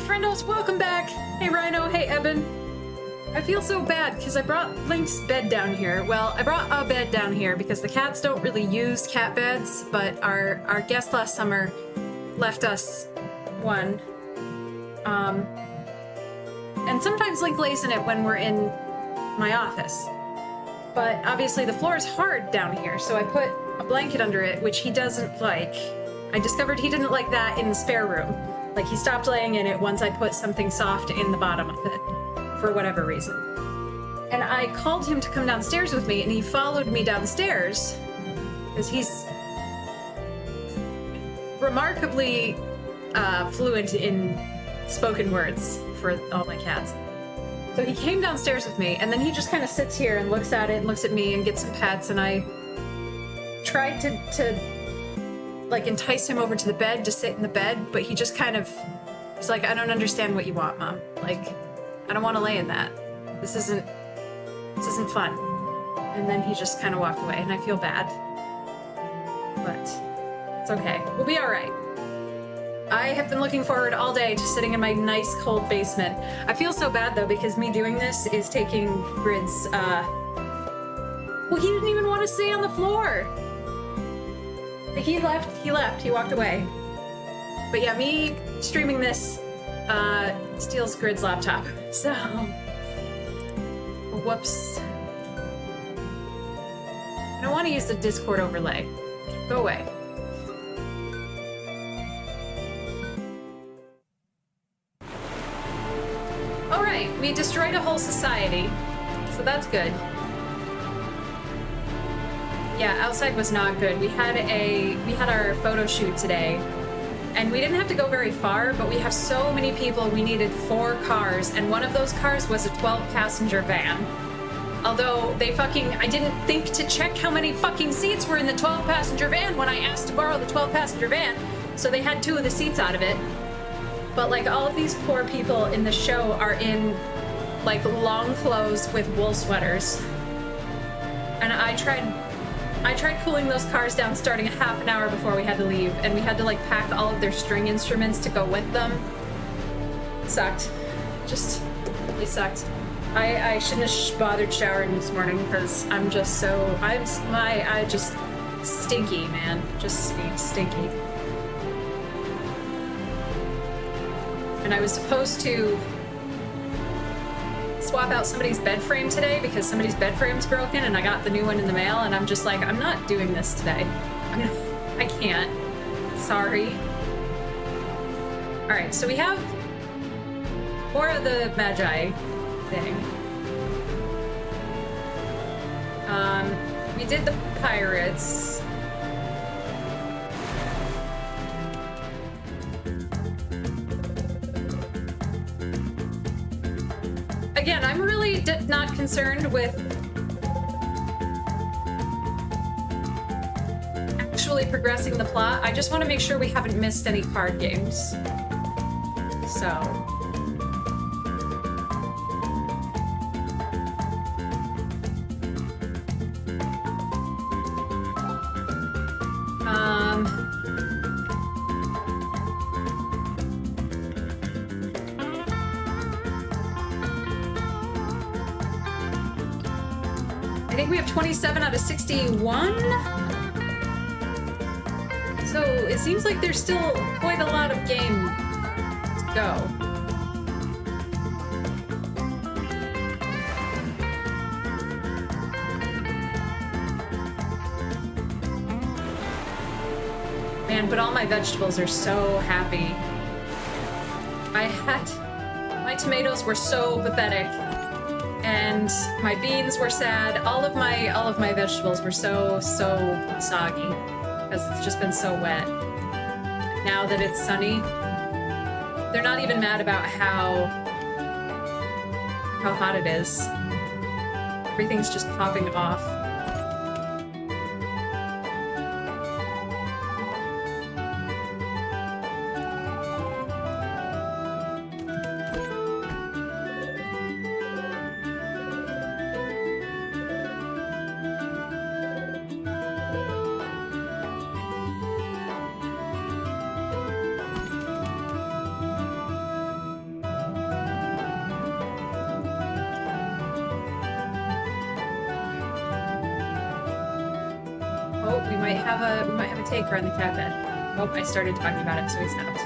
friendos, welcome back! Hey Rhino, hey Eben. I feel so bad because I brought Link's bed down here. Well, I brought a bed down here because the cats don't really use cat beds, but our guest last summer left us one. And sometimes Link lays in it when we're in my office. But obviously the floor is hard down here, so I put a blanket under it, which he doesn't like. I discovered he didn't like that in the spare room. Like, he stopped laying in it once I put something soft in the bottom of it, for whatever reason. And I called him to come downstairs with me, and he followed me downstairs, because he's remarkably fluent in spoken words for all my cats. So he came downstairs with me, and then he just kind of sits here and looks at it and looks at me and gets some pets, and I tried to like entice him over to the bed to sit in the bed, but he just kind of was like, I don't understand what you want, Mom. Like, I don't want to lay in that. This isn't fun. And then he just kind of walked away, and I feel bad. But it's okay. We'll be all right. I have been looking forward all day to sitting in my nice cold basement. I feel so bad though, because me doing this is taking Grid's, well, he didn't even want to stay on the floor. Like, he left, he walked away. But yeah, me streaming this, steals Grid's laptop, so. Whoops. I don't want to use the Discord overlay. Go away. Alright, we destroyed a whole society, so that's good. Yeah, outside was not good. We had our photo shoot today, and we didn't have to go very far, but we have so many people, we needed 4 cars, and one of those cars was a 12-passenger van. Although I didn't think to check how many fucking seats were in the 12-passenger van when I asked to borrow the 12-passenger van, so they had 2 of the seats out of it. But like, all of these poor people in the show are in like long clothes with wool sweaters. And I tried cooling those cars down starting a half an hour before we had to leave, and we had to like pack all of their string instruments to go with them. Sucked. Just really sucked. I shouldn't have bothered showering this morning because I'm just stinky, man. Just stinky. And I was supposed to swap out somebody's bed frame today because somebody's bed frame's broken, and I got the new one in the mail, and I'm just like, I'm not doing this today. I can't. Sorry. Alright, so we have more of the Magi thing. We did the pirates. Again, I'm really not concerned with actually progressing the plot. I just want to make sure we haven't missed any card games. So. I think we have 27 out of 61. So it seems like there's still quite a lot of game to go. Man, but all my vegetables are so happy. My tomatoes were so pathetic. And my beans were sad. All of my vegetables were so soggy because it's just been so wet. Now that it's sunny, they're not even mad about how hot it is. Everything's just popping off. Oh, we might have a taker on the cat bed. Oh, I started talking about it, so he stopped.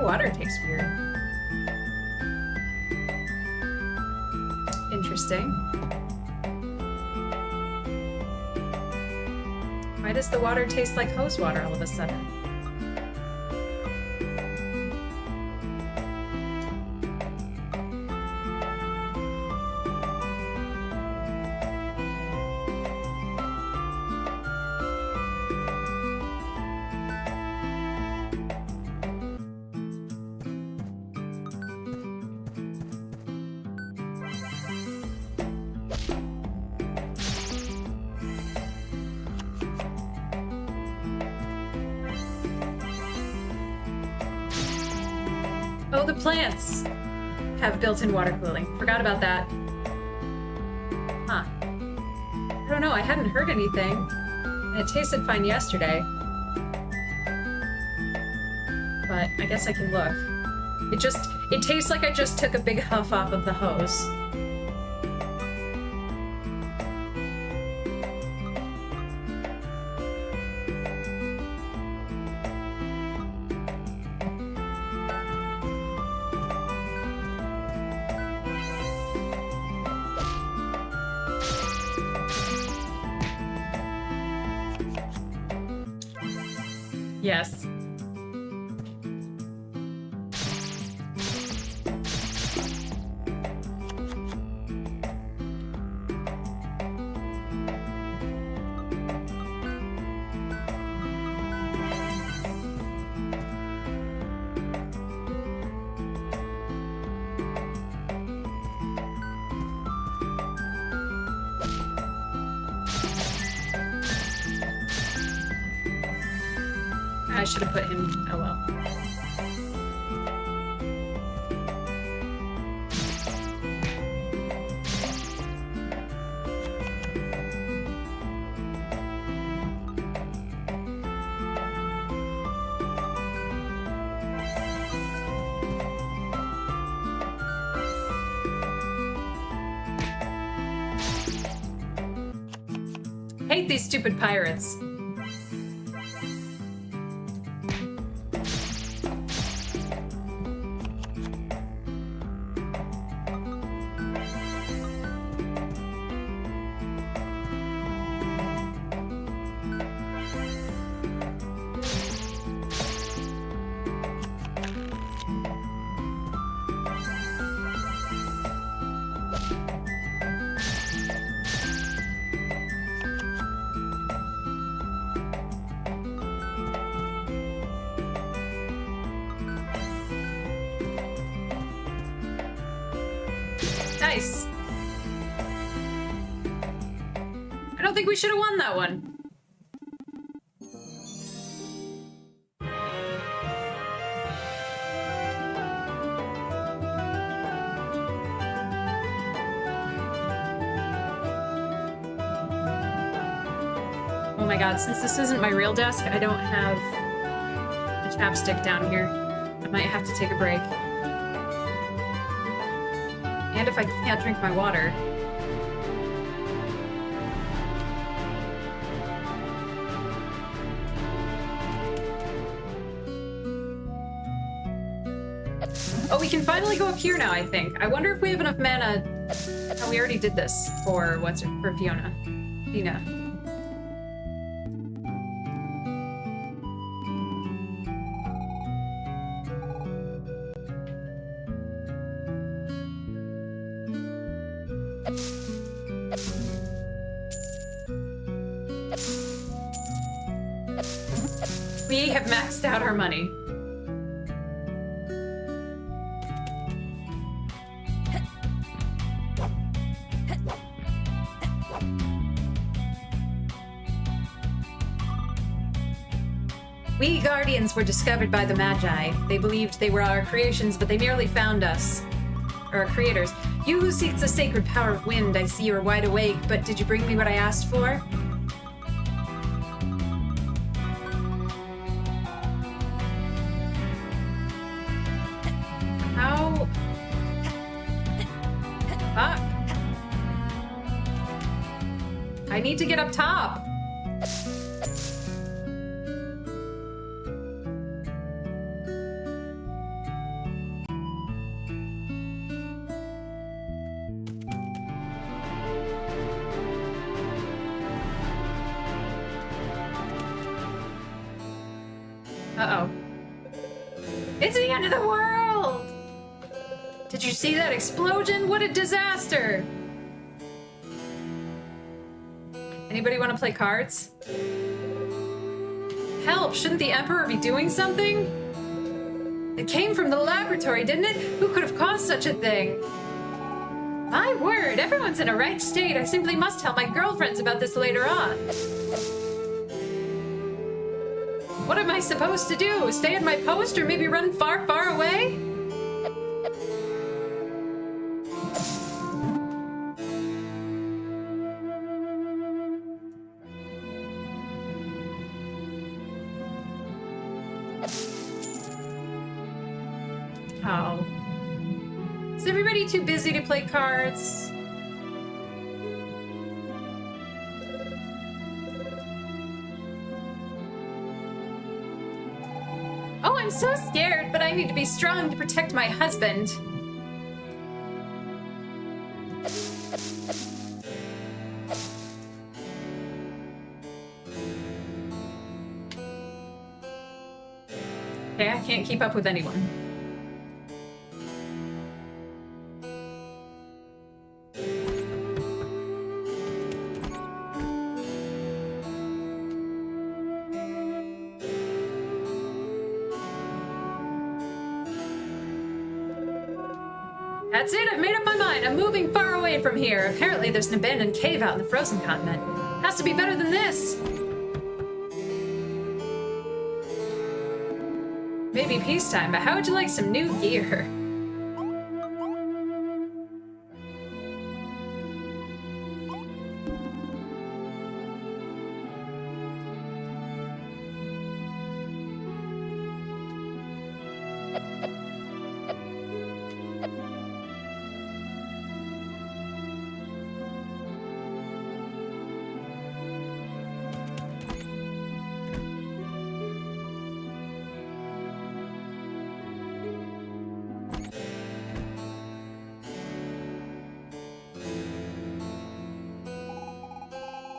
Water tastes weird. Interesting. Why does the water taste like hose water all of a sudden? Oh, the plants have built-in water cooling. Forgot about that. Huh. I don't know, I hadn't heard anything. And it tasted fine yesterday. But I guess I can look. It tastes like I just took a big huff off of the hose. Yes. I should have put him. Oh well. Hate these stupid pirates. Nice. I don't think we should have won that one. Oh my god, since this isn't my real desk, I don't have a chapstick down here. I might have to take a break. And if I can't drink my water. Oh, we can finally go up here now, I think. I wonder if we have enough mana. Oh, we already did this for for Fiona. Fina. We have maxed out our money. We Guardians were discovered by the Magi. They believed they were our creations, but they merely found us. Or our creators. You who seek the sacred power of wind, I see you are wide awake, but did you bring me what I asked for? How? Fuck. I need to get up top. Uh-oh. It's the end of the world! Did you see that explosion? What a disaster! Anybody want to play cards? Help! Shouldn't the Emperor be doing something? It came from the laboratory, didn't it? Who could have caused such a thing? My word, everyone's in a right state. I simply must tell my girlfriends about this later on. What am I supposed to do? Stay at my post or maybe run far, far away? Oh. Is everybody too busy to play cards? Oh, I'm so scared, but I need to be strong to protect my husband. Okay, I can't keep up with anyone. That's it, I've made up my mind. I'm moving far away from here. Apparently there's an abandoned cave out in the frozen continent. Has to be better than this. Maybe peacetime, but how would you like some new gear?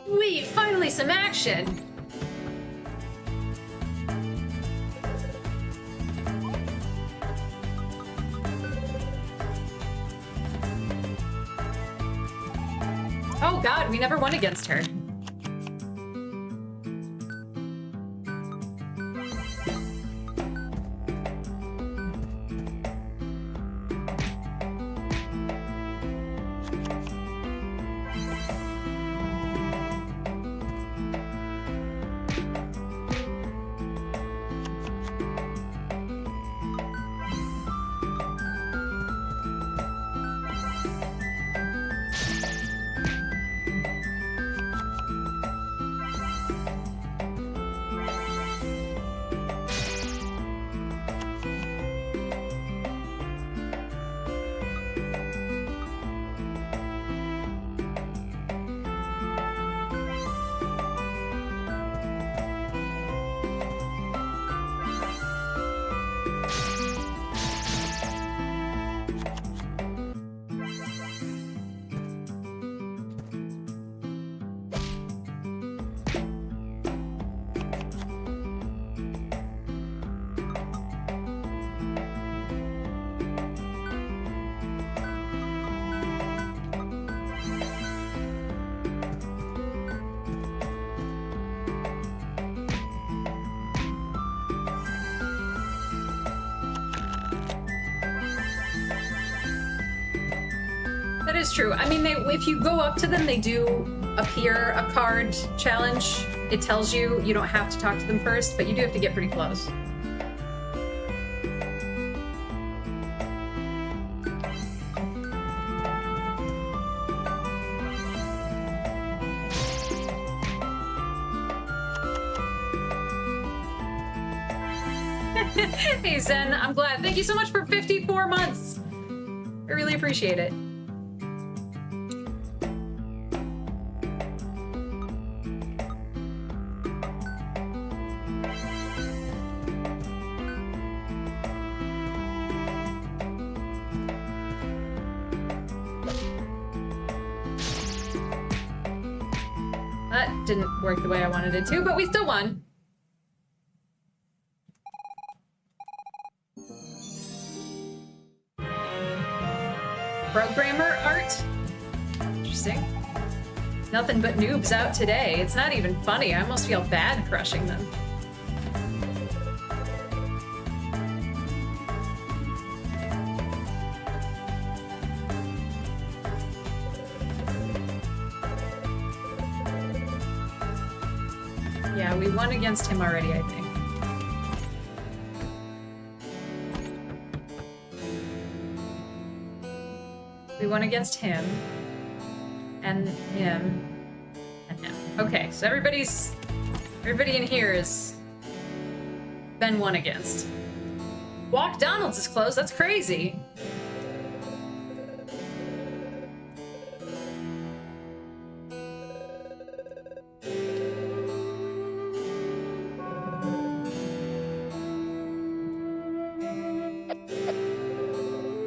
Sweet, finally some action! Oh god, we never won against her. That is true. I mean, if you go up to them, they do appear a card challenge it tells you you don't have to talk to them first, but you do have to get pretty close. Hey Zen, I'm glad. Thank you so much for 54 months. I really appreciate it. That didn't work the way I wanted it to, but we still won. Programmer art? Interesting. Nothing but noobs out today. It's not even funny. I almost feel bad crushing them. Yeah, we won against him already, I think. We won against him, and him, and him. Okay, so everybody in here is been won against. Walk Donald's is closed. That's crazy.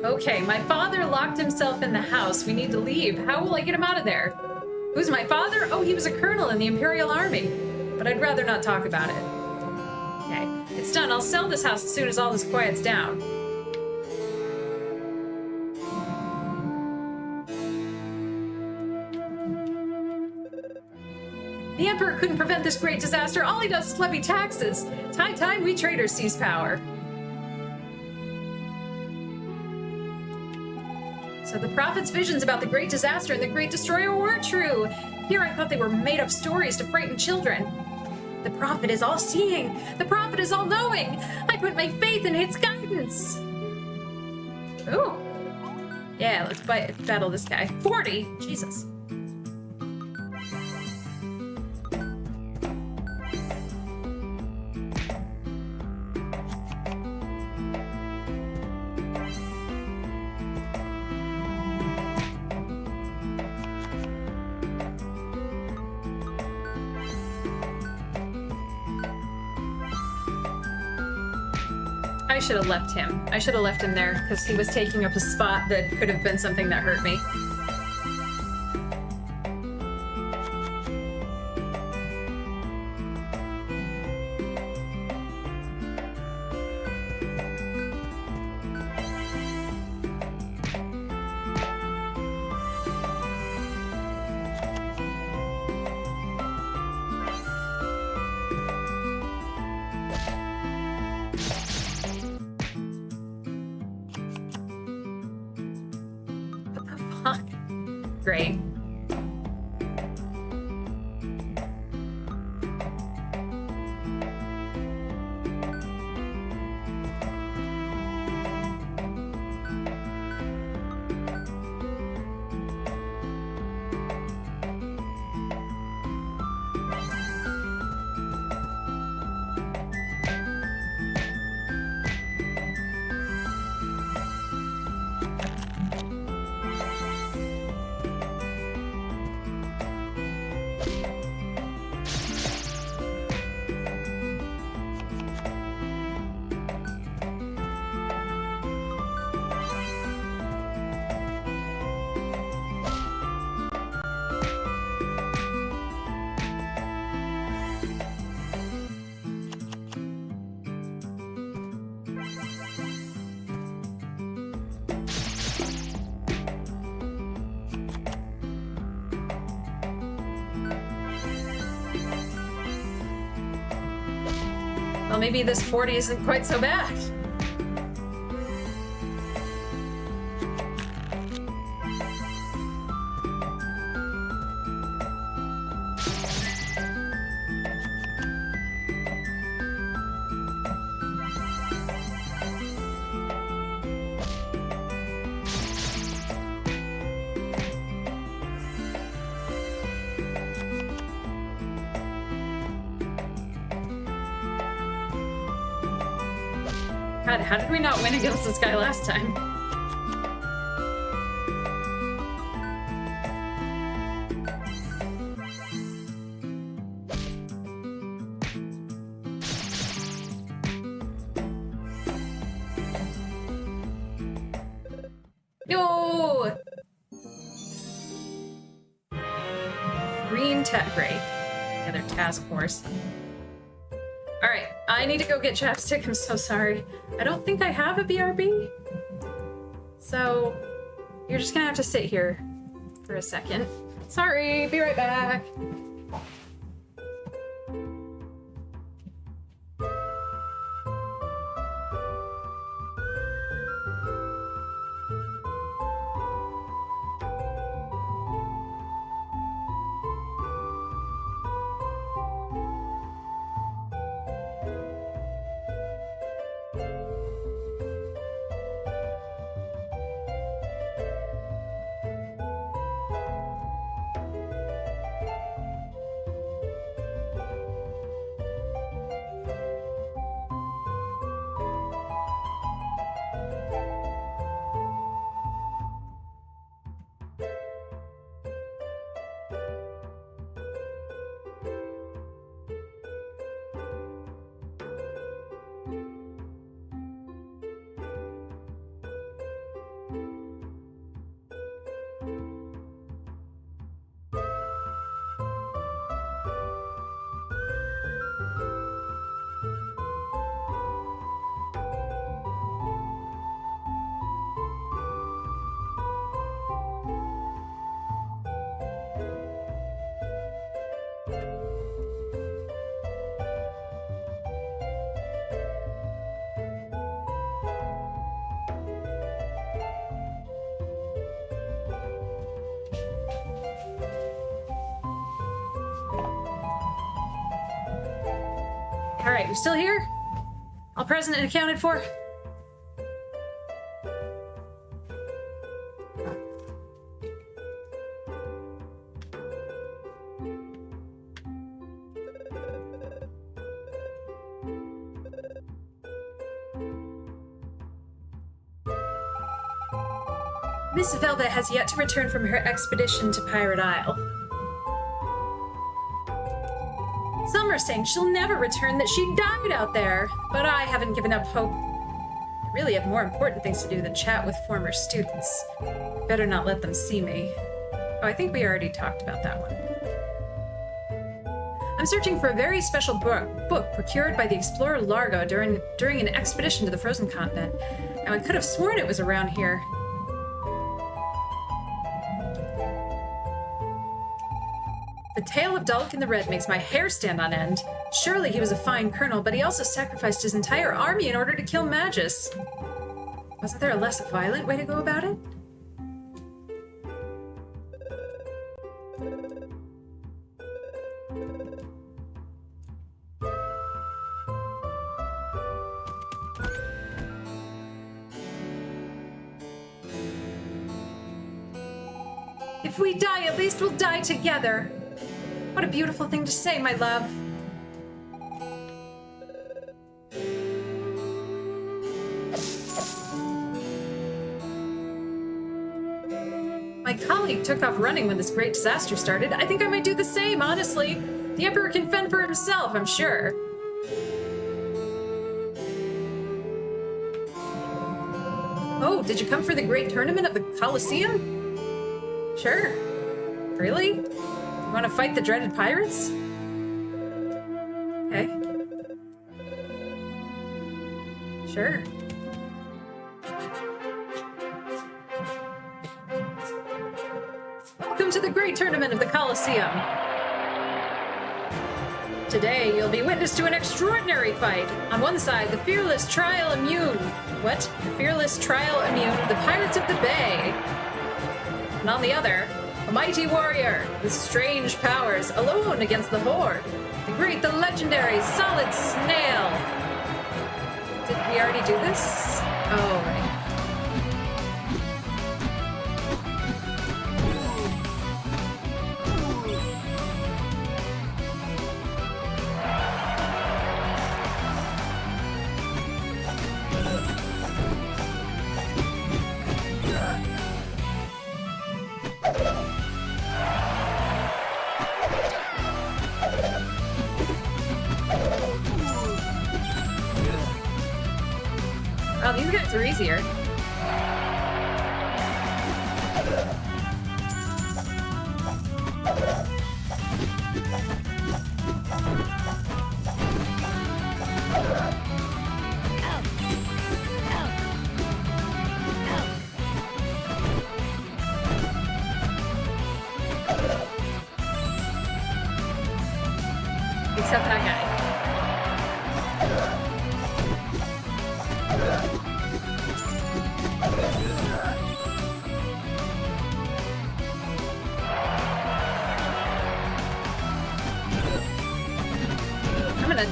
Okay, my father locked himself in the house. We need to leave. How will I get him out of there? Who's my father? Oh, he was a colonel in the Imperial Army. But I'd rather not talk about it. Okay, it's done. I'll sell this house as soon as all this quiets down. The Emperor couldn't prevent this great disaster. All he does is levy taxes. It's high time we traders seize power. So the prophet's visions about the great disaster and the great destroyer were true. Here I thought they were made-up stories to frighten children. The prophet is all-seeing. The prophet is all-knowing. I put my faith in its guidance. Ooh. Yeah, let's battle this guy. 40? Jesus. I should have left him. I should have left him there because he was taking up a spot that could have been something that hurt me. Great. Well, maybe this 40 isn't quite so bad. God, how did we not win against this guy last time? No! Green Gray. The other task force. Alright, I need to go get chapstick. I'm so sorry. I don't think I have a BRB. So, you're just gonna have to sit here for a second. Sorry, be right back. Alright, we still here? All present and accounted for? Miss Velvet has yet to return from her expedition to Pirate Isle. Some are saying she'll never return, that she died out there, but I haven't given up hope. I really have more important things to do than chat with former students. Better not let them see me. Oh, I think we already talked about that one. I'm searching for a very special book procured by the explorer Largo during an expedition to the Frozen Continent. Now, I could have sworn it was around here. The tale of Dalkin the Red makes my hair stand on end. Surely he was a fine colonel, but he also sacrificed his entire army in order to kill Magus. Wasn't there a less violent way to go about it? If we die, at least we'll die together. What a beautiful thing to say, my love. My colleague took off running when this great disaster started. I think I might do the same, honestly. The Emperor can fend for himself, I'm sure. Oh, did you come for the great tournament of the Colosseum? Sure. Really? You want to fight the dreaded pirates? Okay. Sure. Welcome to the great tournament of the Colosseum. Today, you'll be witness to an extraordinary fight. On one side, the fearless Trial Immune. What? The fearless Trial Immune, the Pirates of the Bay. And on the other, a mighty warrior with strange powers, alone against the Horde. The great, the legendary Solid Snail. Did we already do this? Oh, right. Fights are easier. Except that guy.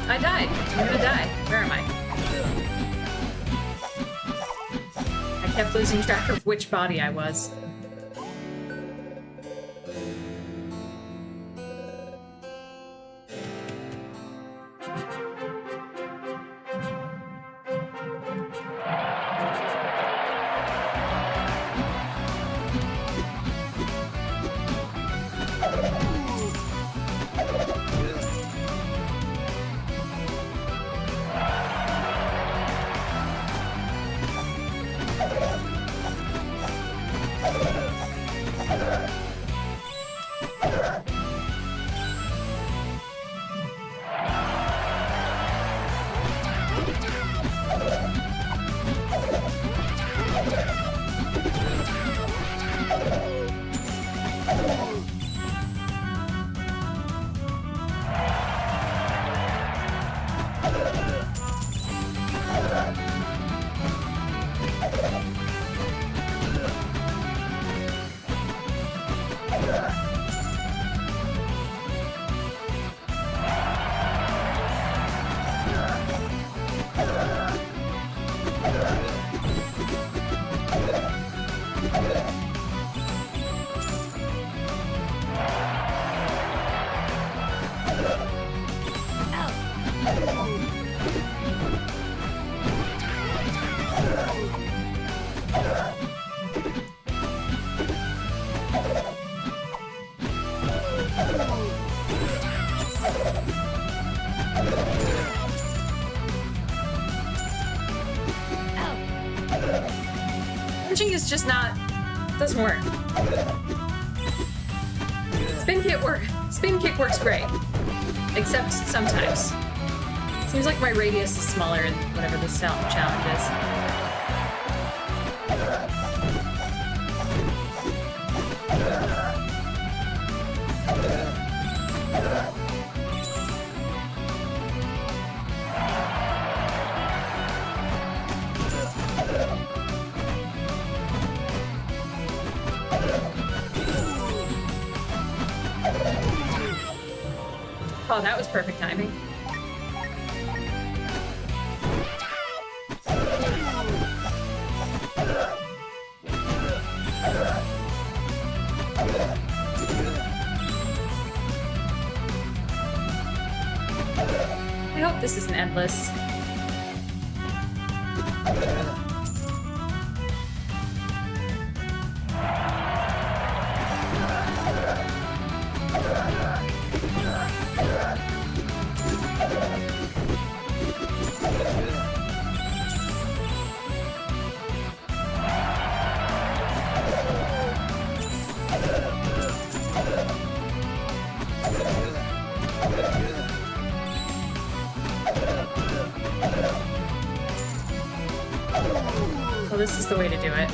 I died. I'm gonna die. Where am I? I kept losing track of which body I was. Punching is just not... doesn't work. Spin kick works great. Except sometimes. Seems like my radius is smaller in whatever this challenge is. Oh, that was perfect timing. I hope this isn't endless. Well, this is the way to do it.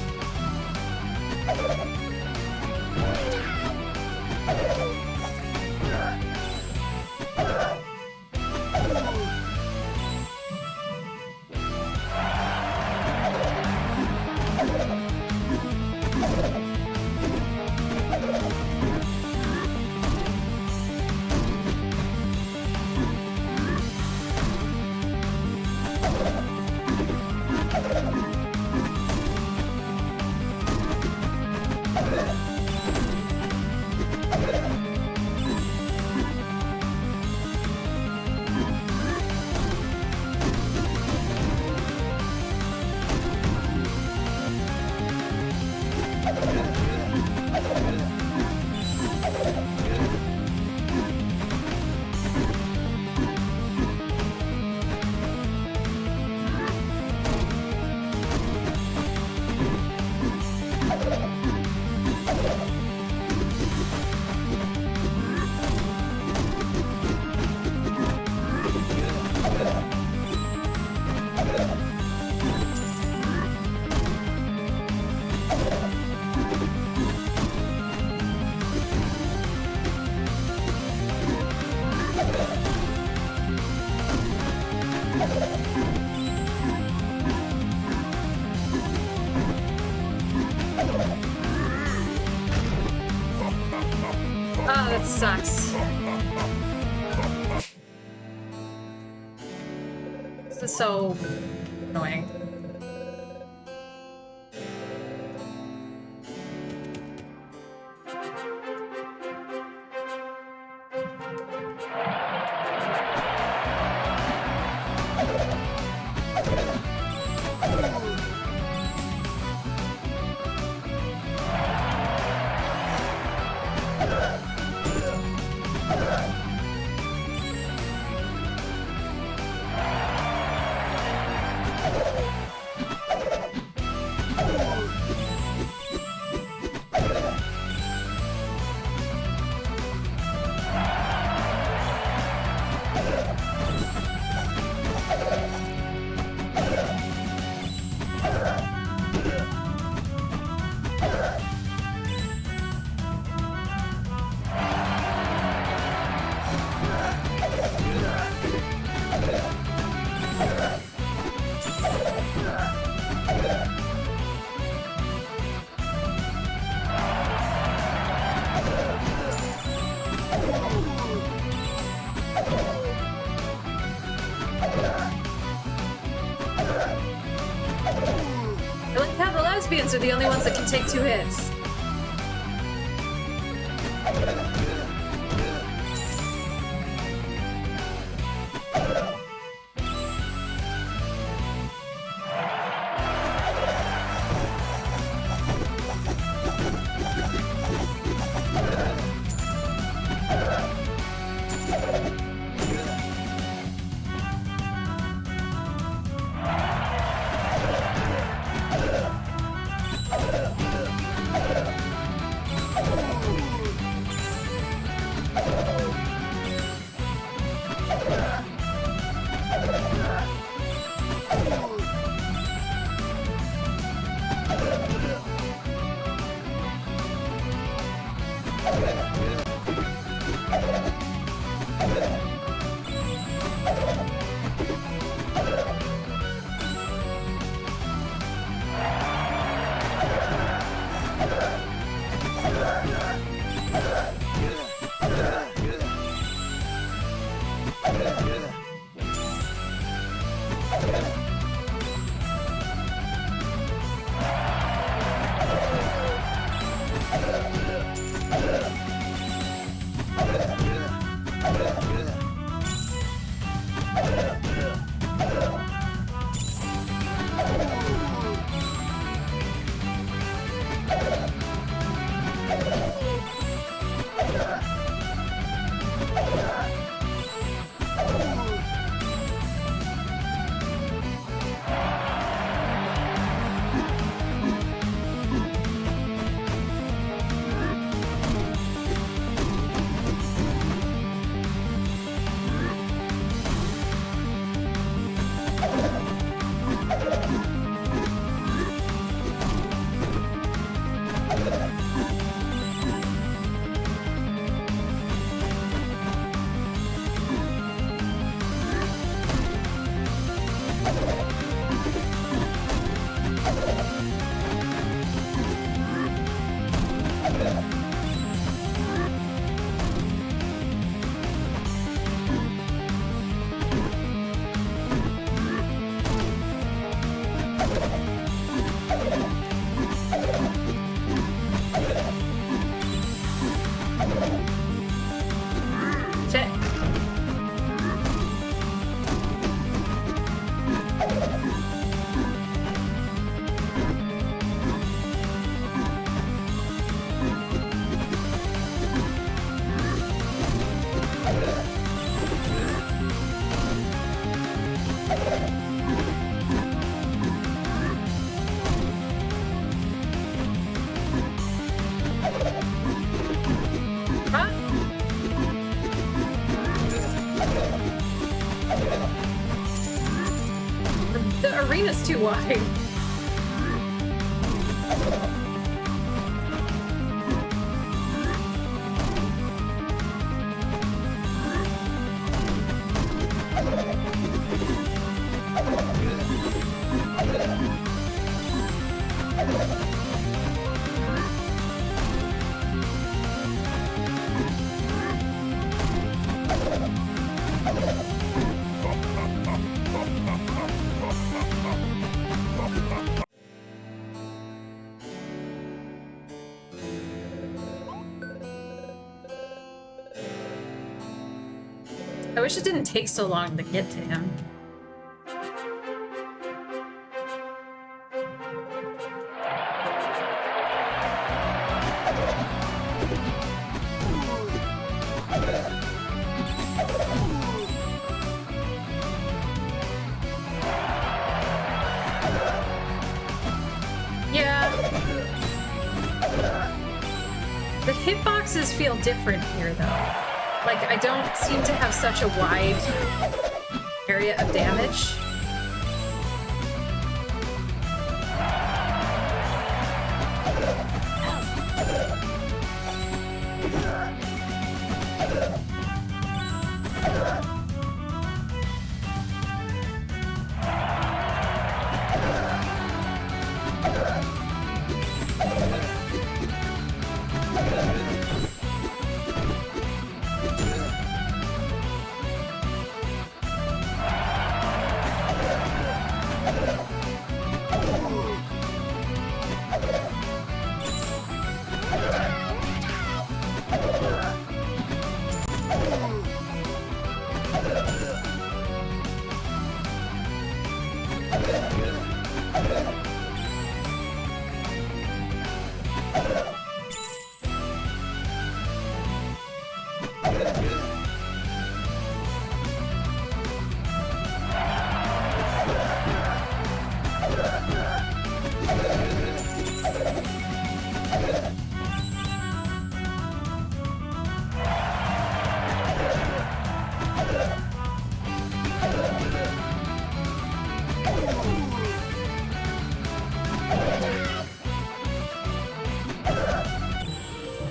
That sucks. This is so annoying. I like how the lesbians are the only ones that can take 2 hits. The arena's too wide. wish it didn't take so long to get to him. The hitboxes feel different here, though. Like, I don't seem to have such a wide area of damage.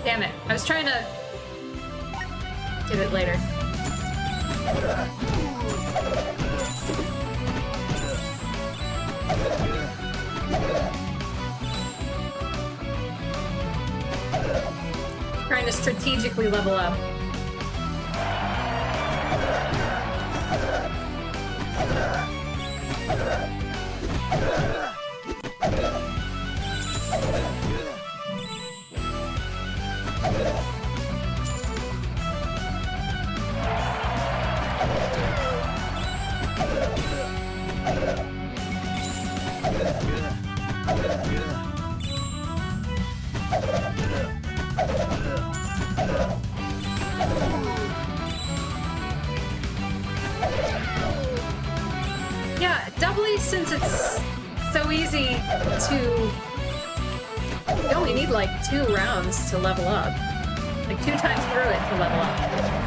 Damn it. I was trying to get it later. Trying to strategically level up. Yeah, doubly since it's so easy to... You only need like 2 rounds to level up. Like 2 times through it to level up.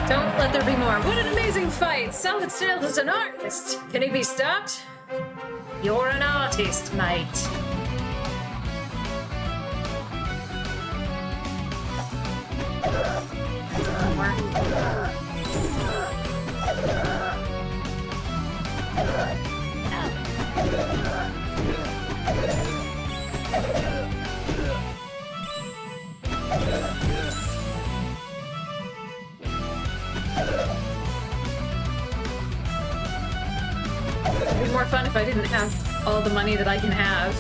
Don't let there be more. What an amazing fight! Solid Snail is an artist! Can he be stopped? You're an artist, mate. One more. It'd be more fun if I didn't have all the money that I can have.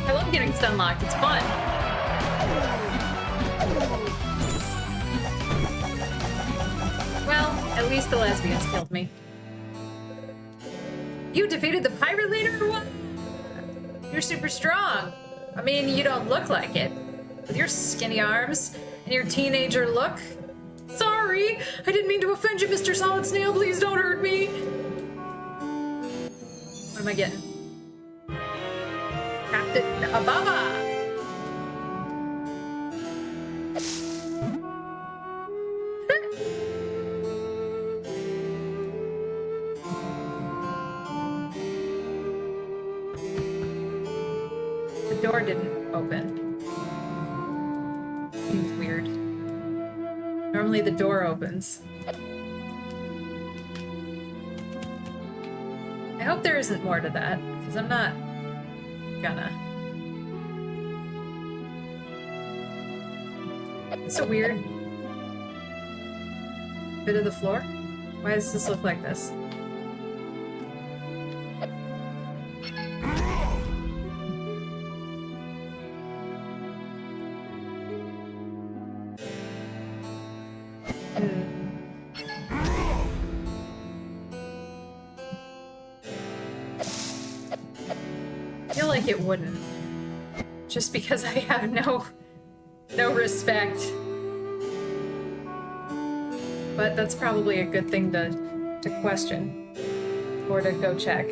I love getting stun locked, it's fun. Well, at least the lesbians killed me. You defeated the pirate leader or what? You're super strong. I mean, you don't look like it. With your skinny arms and your teenager look. Sorry, I didn't mean to offend you, Mr. Solid Snail. Please don't hurt me. What am I getting? Captain Ababa! The door didn't open. Seems weird. Normally the door opens. I hope there isn't more to that, because I'm not gonna. It's a weird bit of the floor. Why does this look like this? I feel like it wouldn't. Just because I have no respect. But that's probably a good thing to question. Or to go check.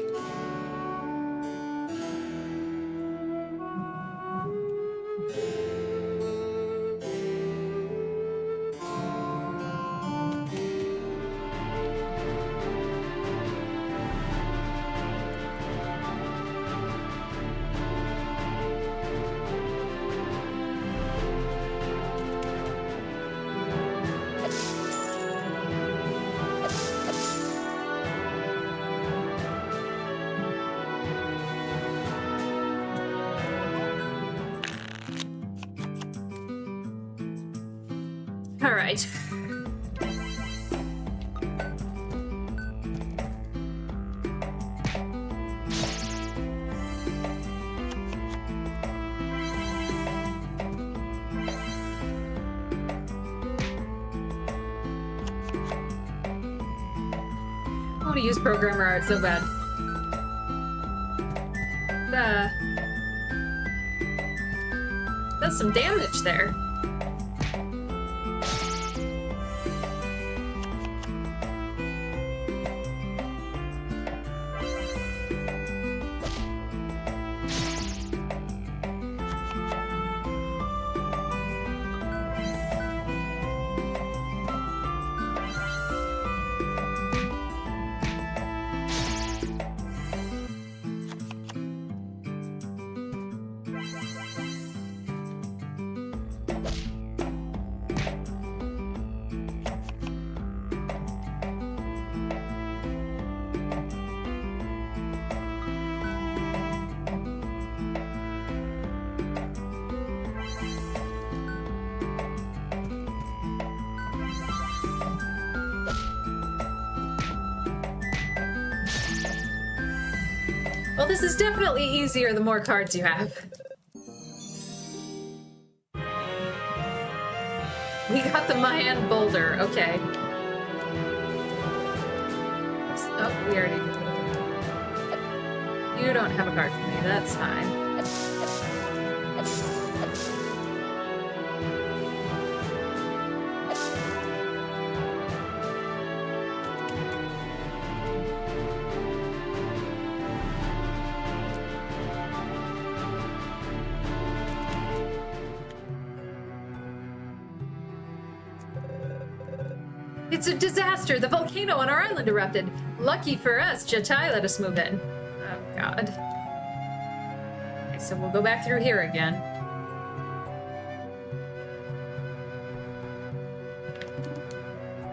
All right. I want to use programmer art so bad. That's some damage there. Well, this is definitely easier the more cards you have. We got the Mayan boulder. Okay. Oh, we already did. You don't have a card for me. That's fine. It's a disaster! The volcano on our island erupted! Lucky for us, Jatai let us move in. Oh, God. Okay, so we'll go back through here again.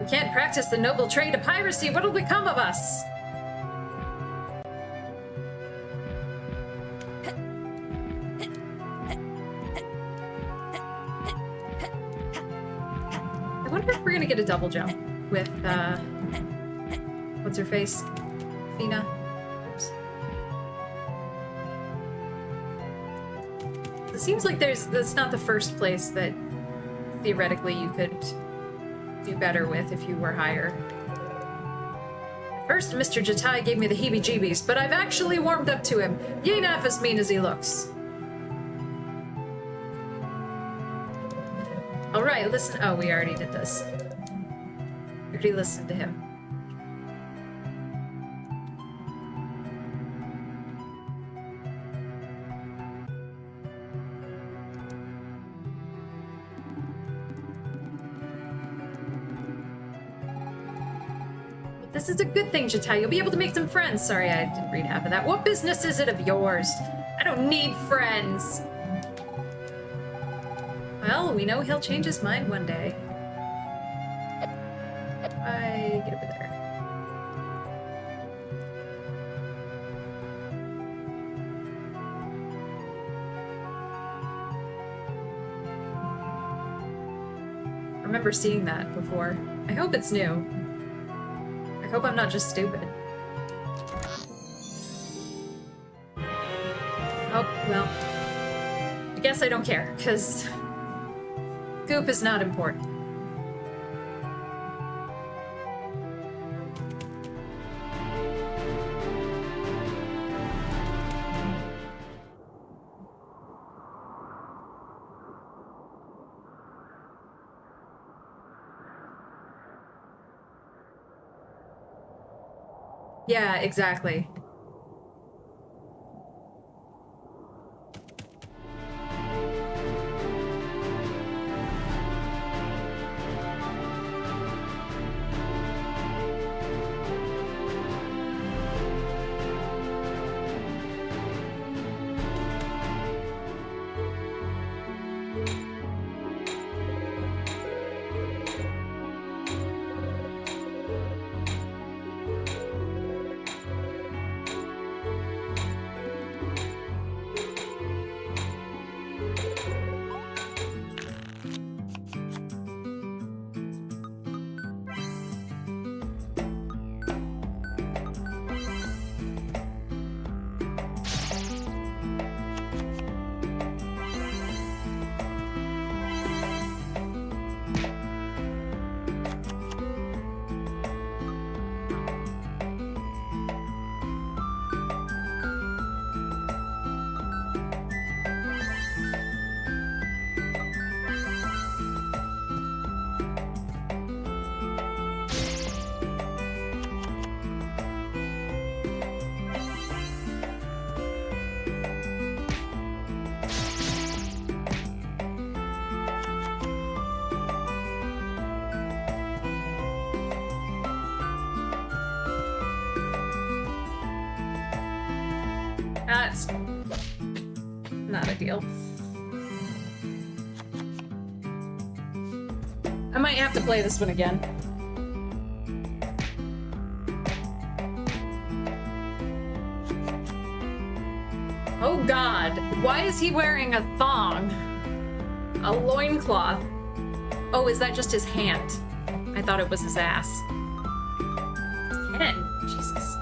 We can't practice the noble trade of piracy. What'll become of us? I wonder if we're gonna get a double jump with, what's her face? Fina? Oops. It seems like that's not the first place that theoretically you could do better with if you were higher. At first, Mr. Jatai gave me the heebie-jeebies, but I've actually warmed up to him. He ain't half as mean as he looks. Alright, listen. Oh, we already did this. We already listened to him. This is a good thing, Jatai. You'll be able to make some friends. Sorry, I didn't read half of that. What business is it of yours? I don't need friends. Well, we know he'll change his mind one day. I get over there. I remember seeing that before. I hope it's new. I hope I'm not just stupid. Oh, well. I guess I don't care, because Goop is not important. Yeah, exactly. That's not ideal. I might have to play this one again. Oh God, why is he wearing a thong? A loincloth. Oh, is that just his hand? I thought it was his ass. His head. Jesus.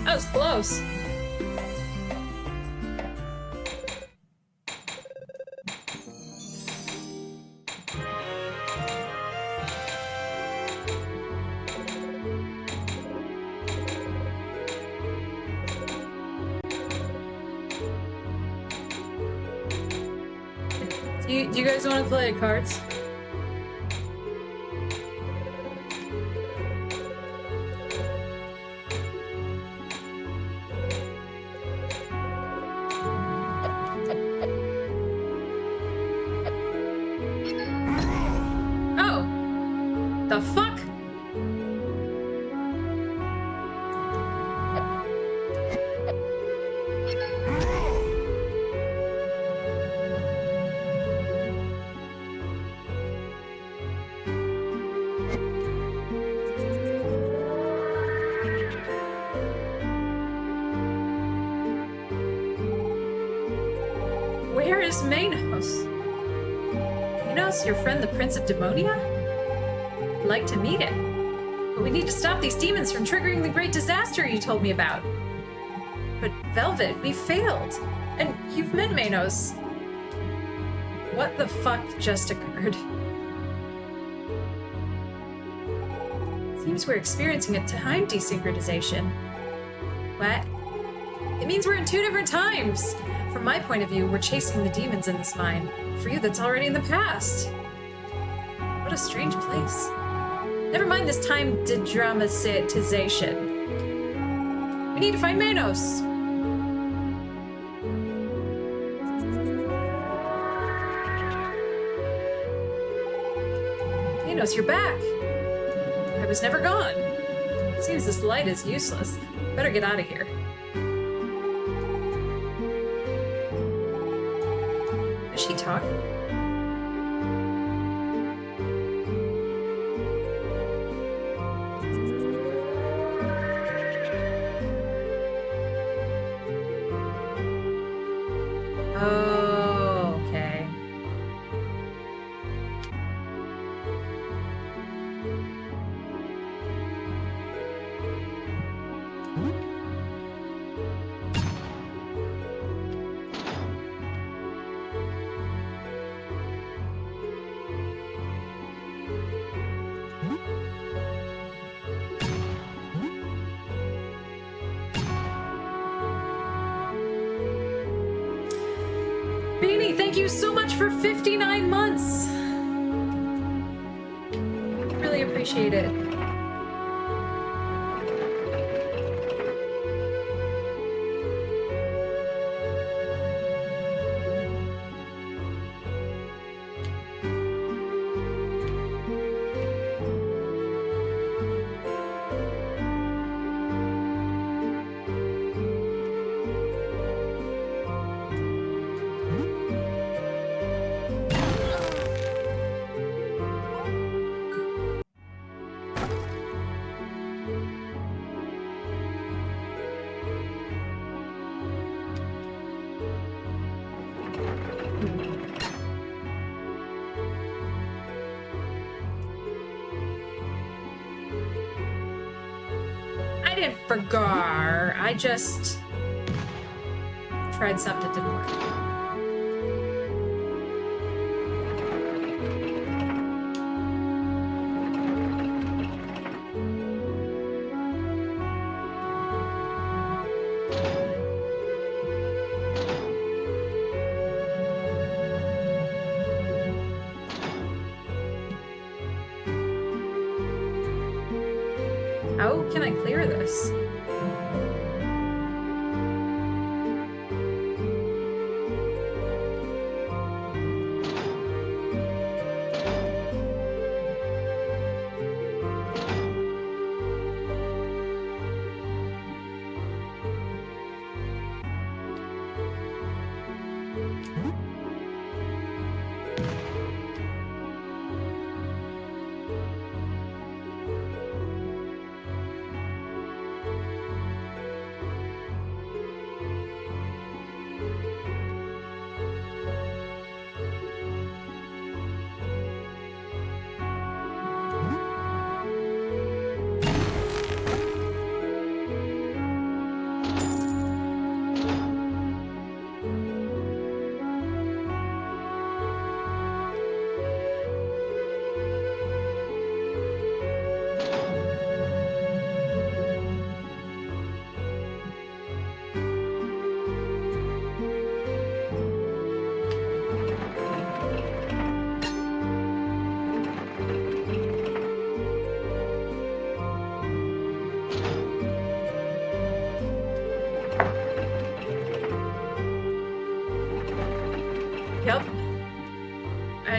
That was close. Do you guys want to play cards? Oh! The fuck? Where is Manos? Manos, your friend the Prince of Demonia? I'd like to meet him. But we need to stop these demons from triggering the great disaster you told me about. But Velvet, we failed. And you've met Manos. What the fuck just occurred? Seems we're experiencing a time desynchronization. What? It means we're in two different times! From my point of view, we're chasing the demons in this mine. For you, that's already in the past. What a strange place. Never mind this time de-dramatization. We need to find Manos. Manos, you're back. I was never gone. Seems this light is useless. Better get out of here. Is she talking? Oh, okay. Beanie, thank you so much for 59 months. Really appreciate it. I didn't forgar. I just tried something that didn't work. How can I clear this?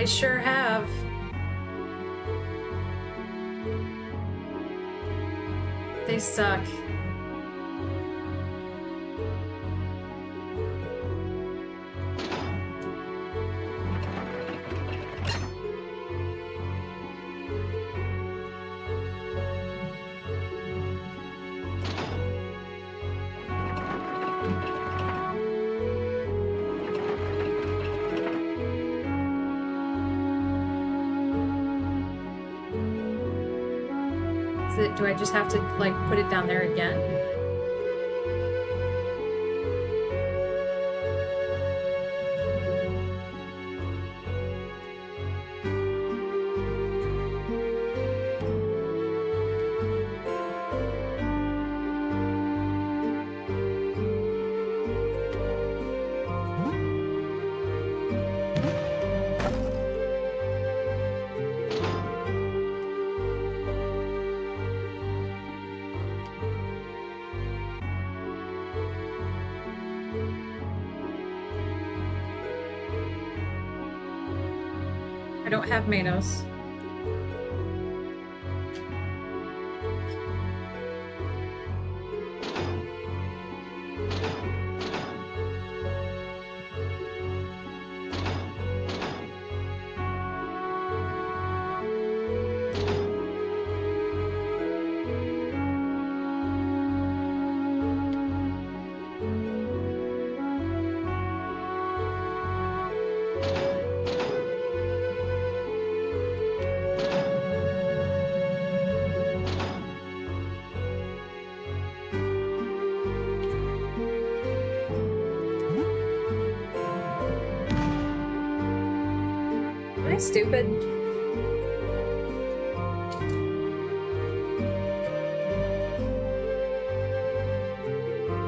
sure have. They suck. Do I just have to, like, put it down there again? I don't have Manos. Am I stupid?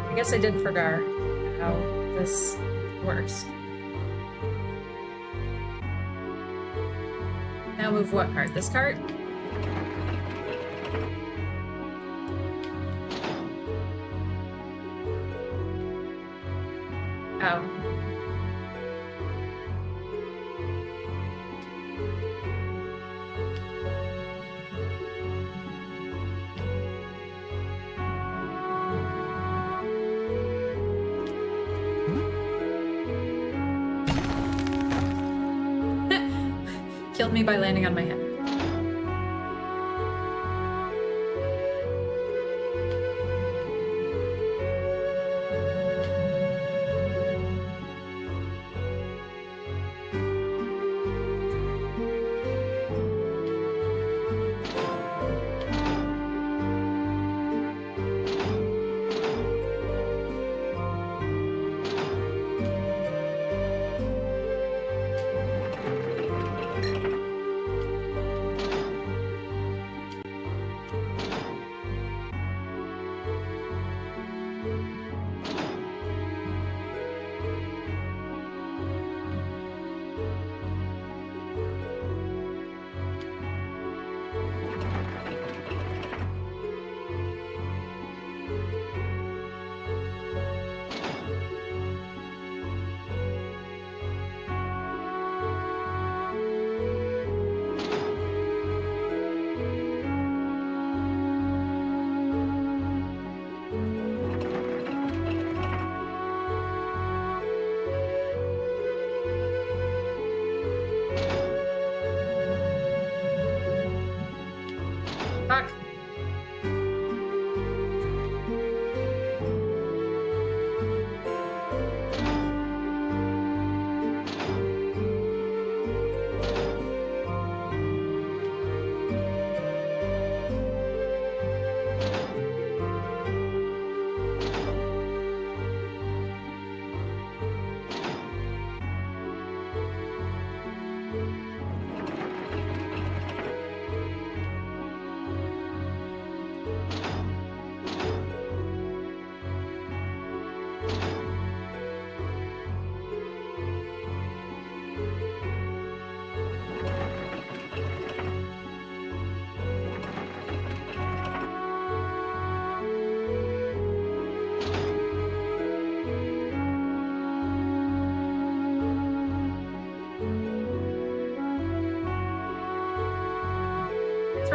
I guess I did forget how this works. Now move what card? This card? Oh. Killed me by landing on my head. Fuck.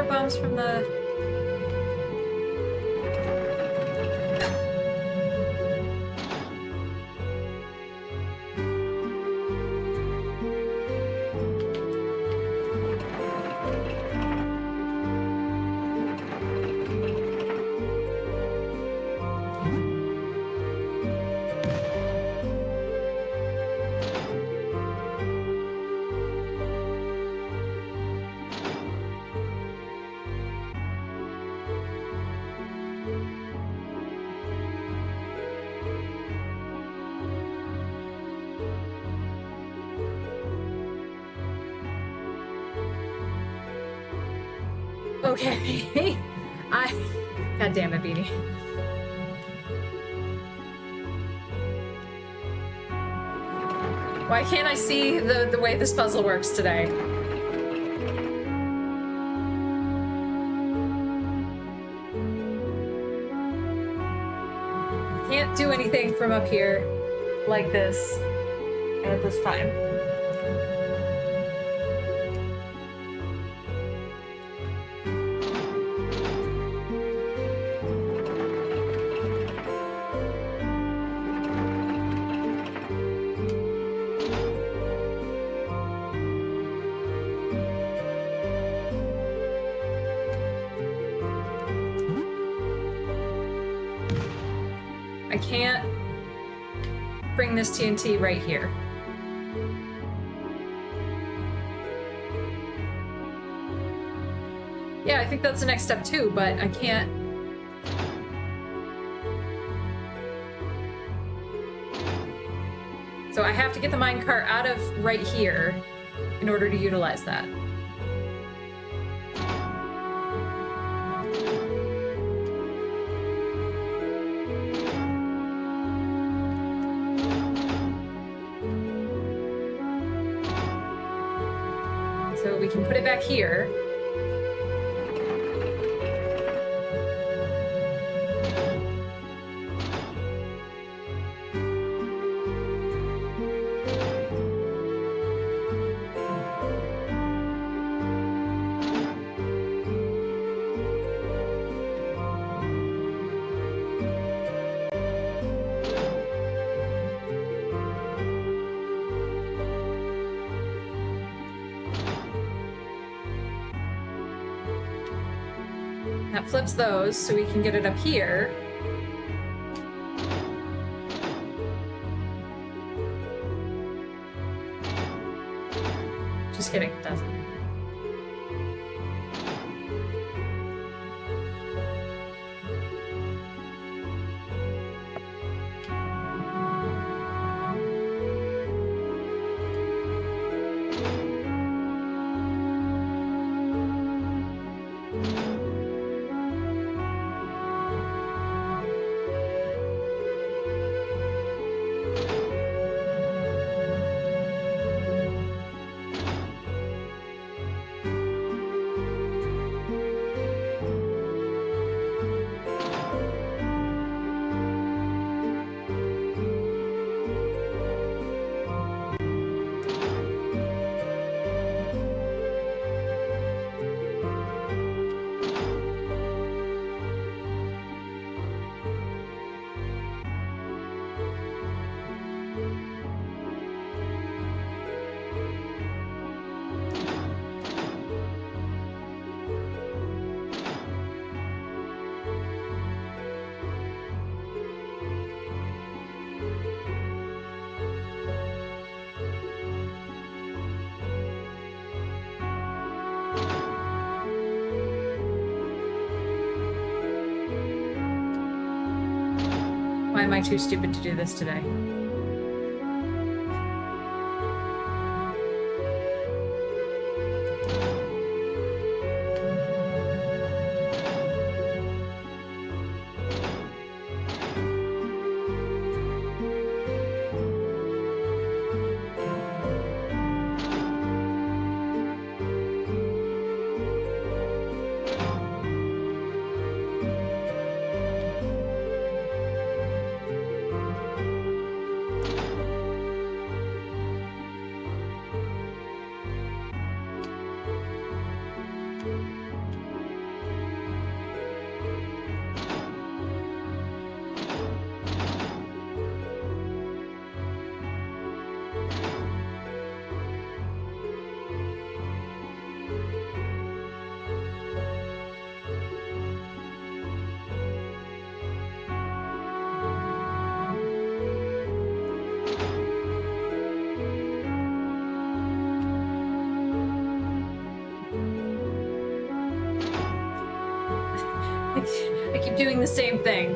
bombs from the... Okay. God damn it, Beanie. Why can't I see the way this puzzle works today? Can't do anything from up here like this at this time. I can't bring this TNT right here. Yeah, I think that's the next step too, but I can't. So I have to get the minecart out of right here in order to utilize that. So we can put it back here. That flips those so we can get it up here. Just kidding, it doesn't. Why am I too stupid to do this today? keep doing the same thing.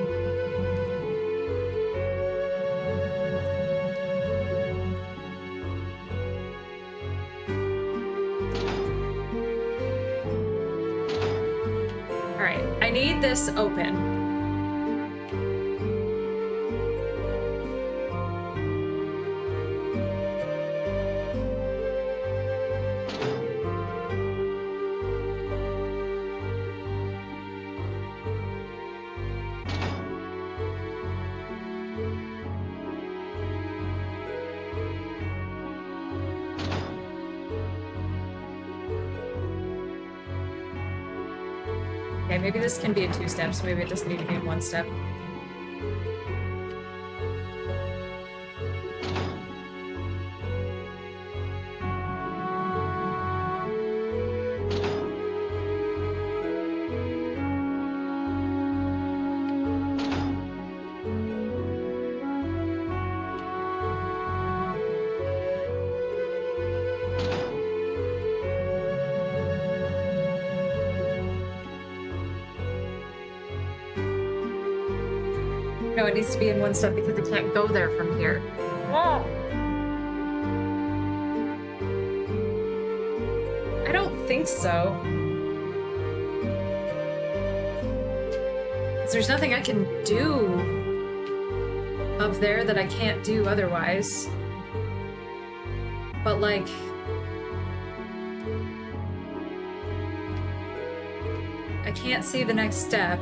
All right, I need this open. Okay, maybe this can be in 2 steps. Maybe it doesn't need to be in 1 step. No, it needs to be in 1 step because it can't go there from here. Oh. I don't think so. Because there's nothing I can do up there that I can't do otherwise. But like... I can't see the next step.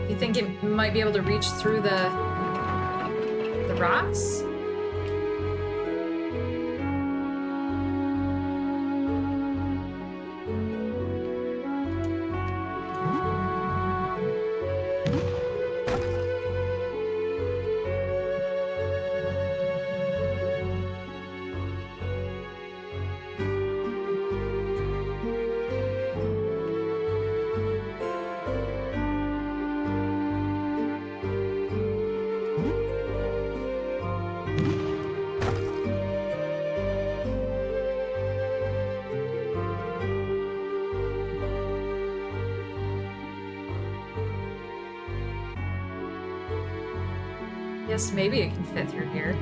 You think it might be able to reach through the rocks? Guess maybe it can fit through here.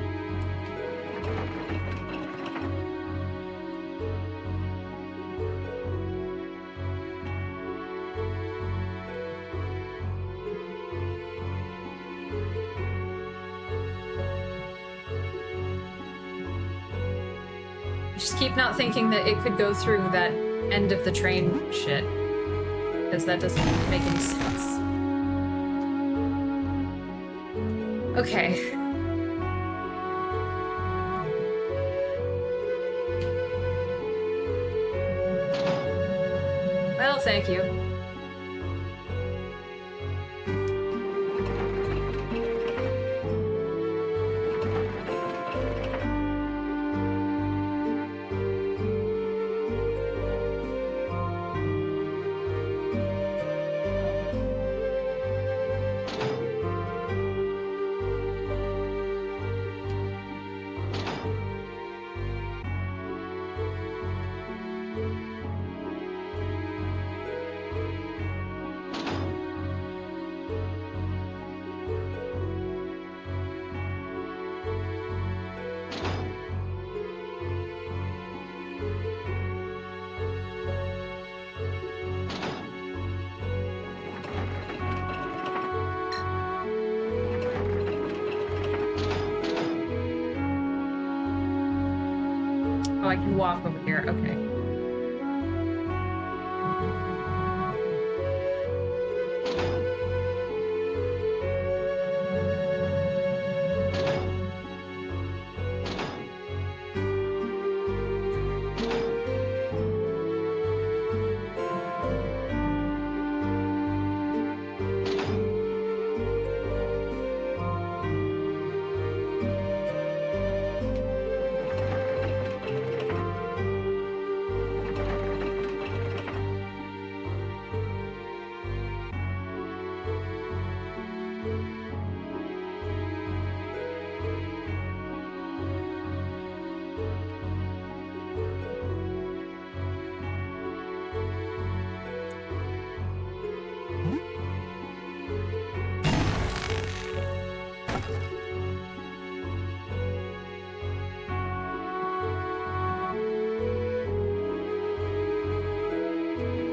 I just keep not thinking that it could go through that end of the train shit. Because that doesn't make any sense. Okay. Well, thank you. Oh, I can walk over here. Okay.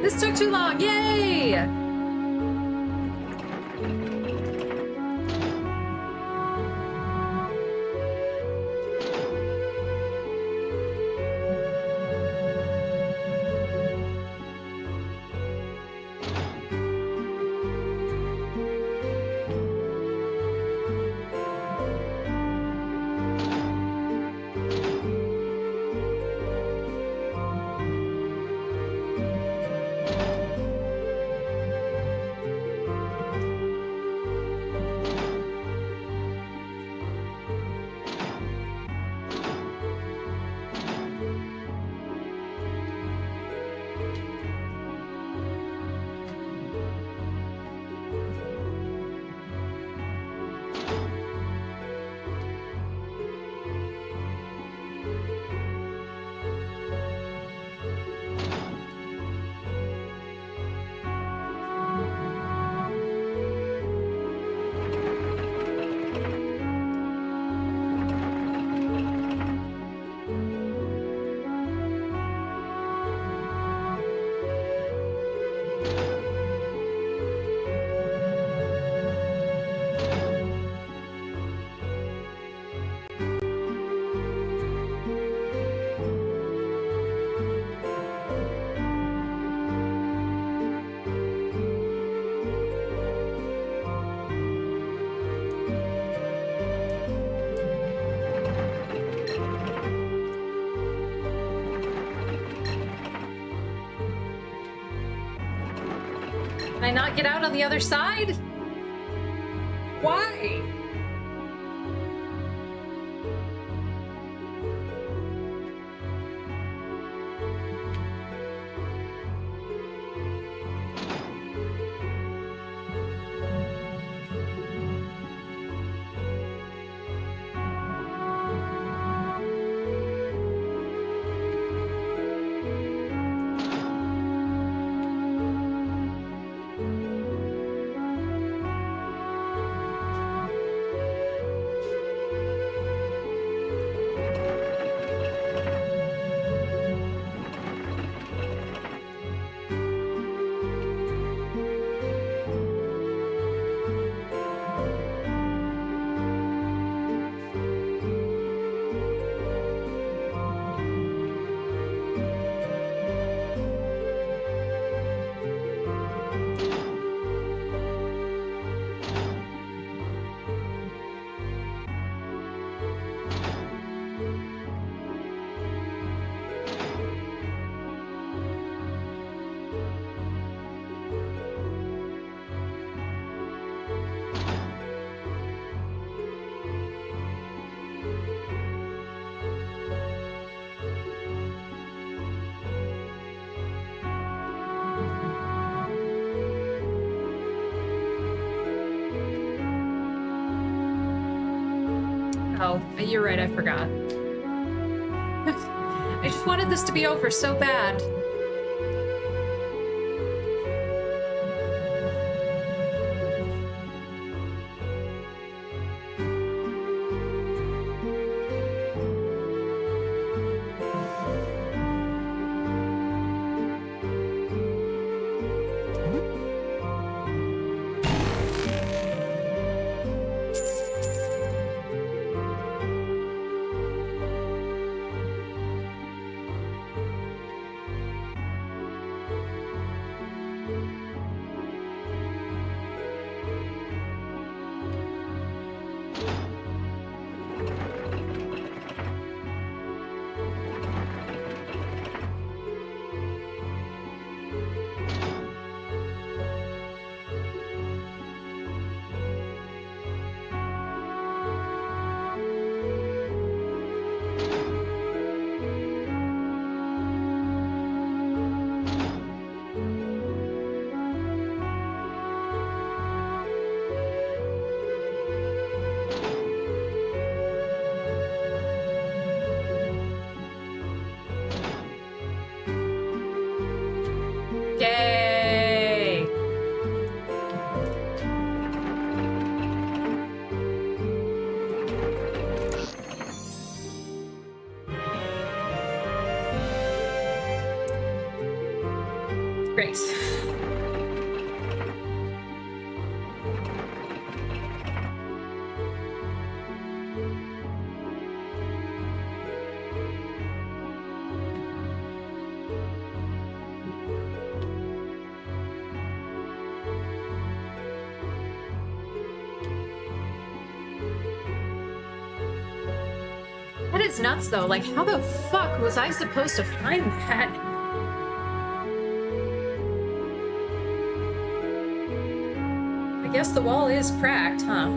This took too long. Yay! Can I not get out on the other side? Why? Oh, you're right, I forgot. I just wanted this to be over so bad. Great. That is nuts, though. Like, how the fuck was I supposed to find that? I guess the wall is cracked, huh?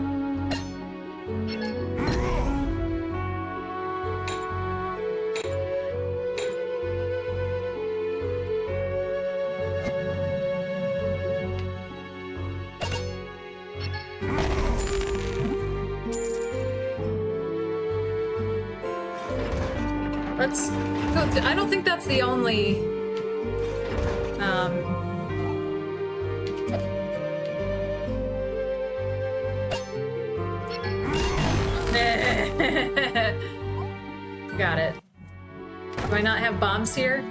Let's go. I don't think that's the only. Got it. Do I not have bombs here?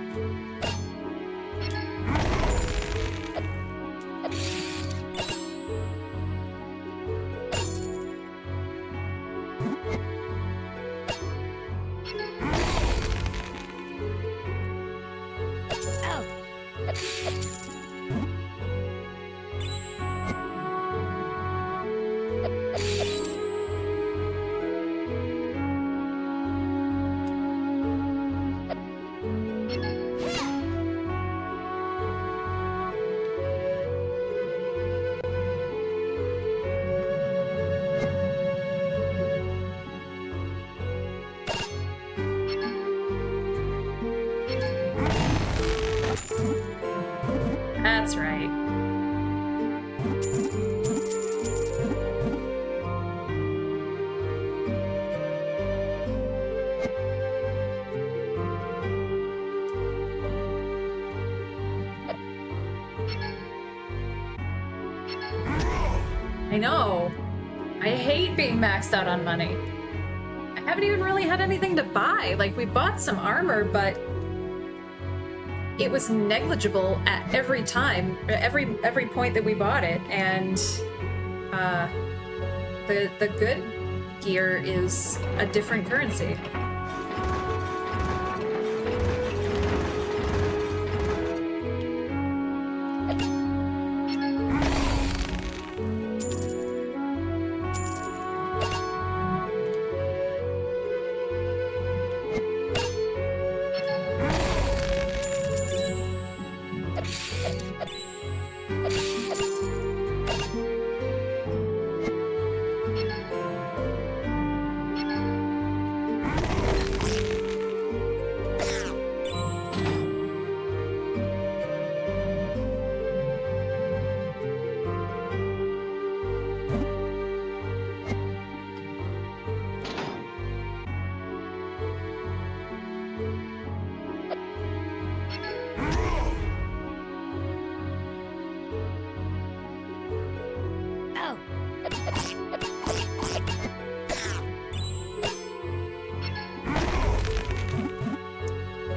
That's right. I know. I hate being maxed out on money. I haven't even really had anything to buy. Like, we bought some armor, but it was negligible at every time, every point that we bought it, and the good gear is a different currency.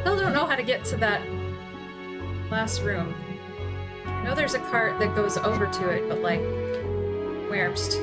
Still don't know how to get to that last room. I know there's a cart that goes over to it, but like, where's?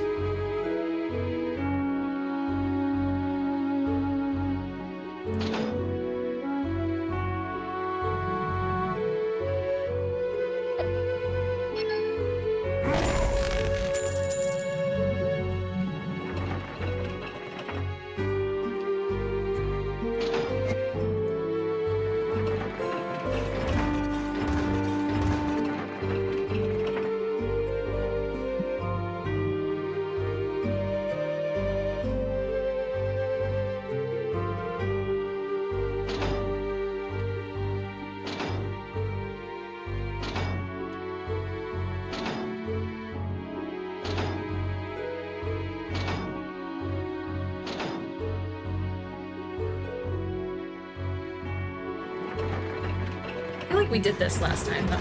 I feel like we did this last time, though.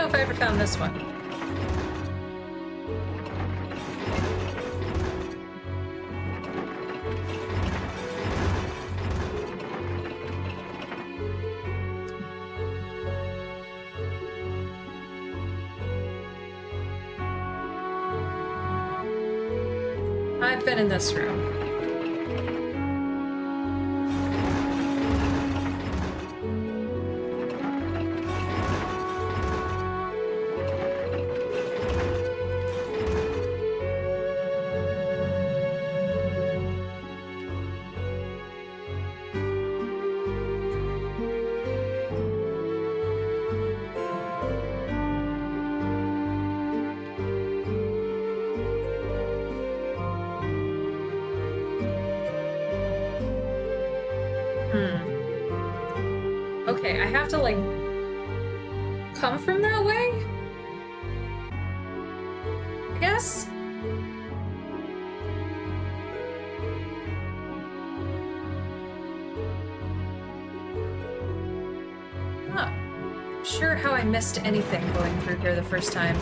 know if I ever found this one. I've been in this room. Okay, I have to, like, come from that way? I guess? Not sure how I missed anything going through here the first time.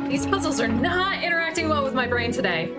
These puzzles are not interacting well with my brain today.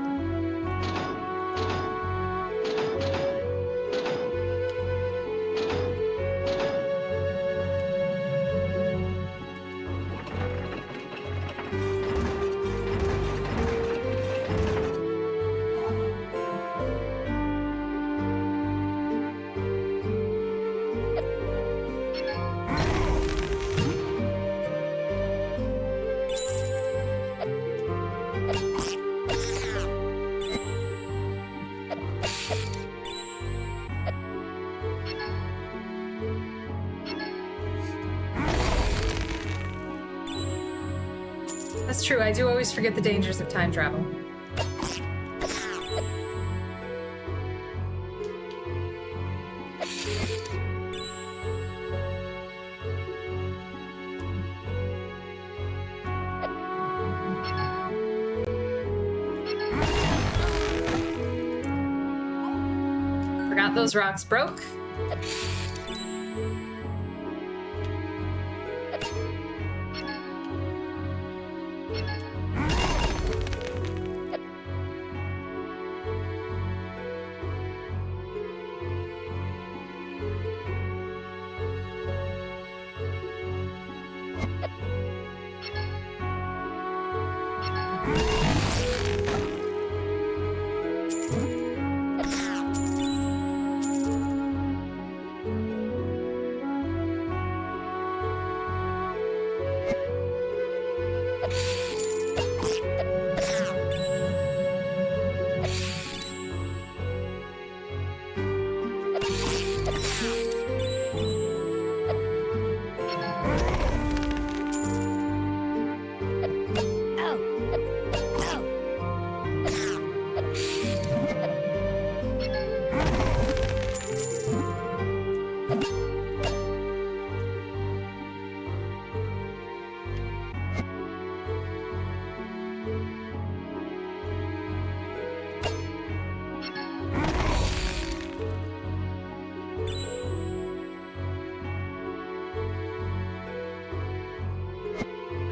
That's true, I do always forget the dangers of time travel. Forgot those rocks broke.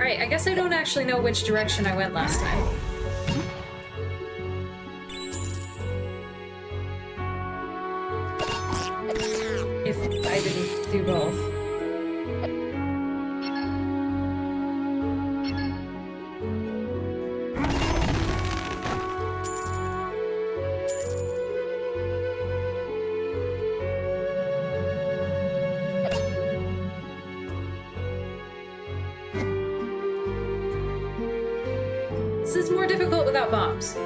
Alright, I guess I don't actually know which direction I went last time. If I didn't do both. This is more difficult without bombs.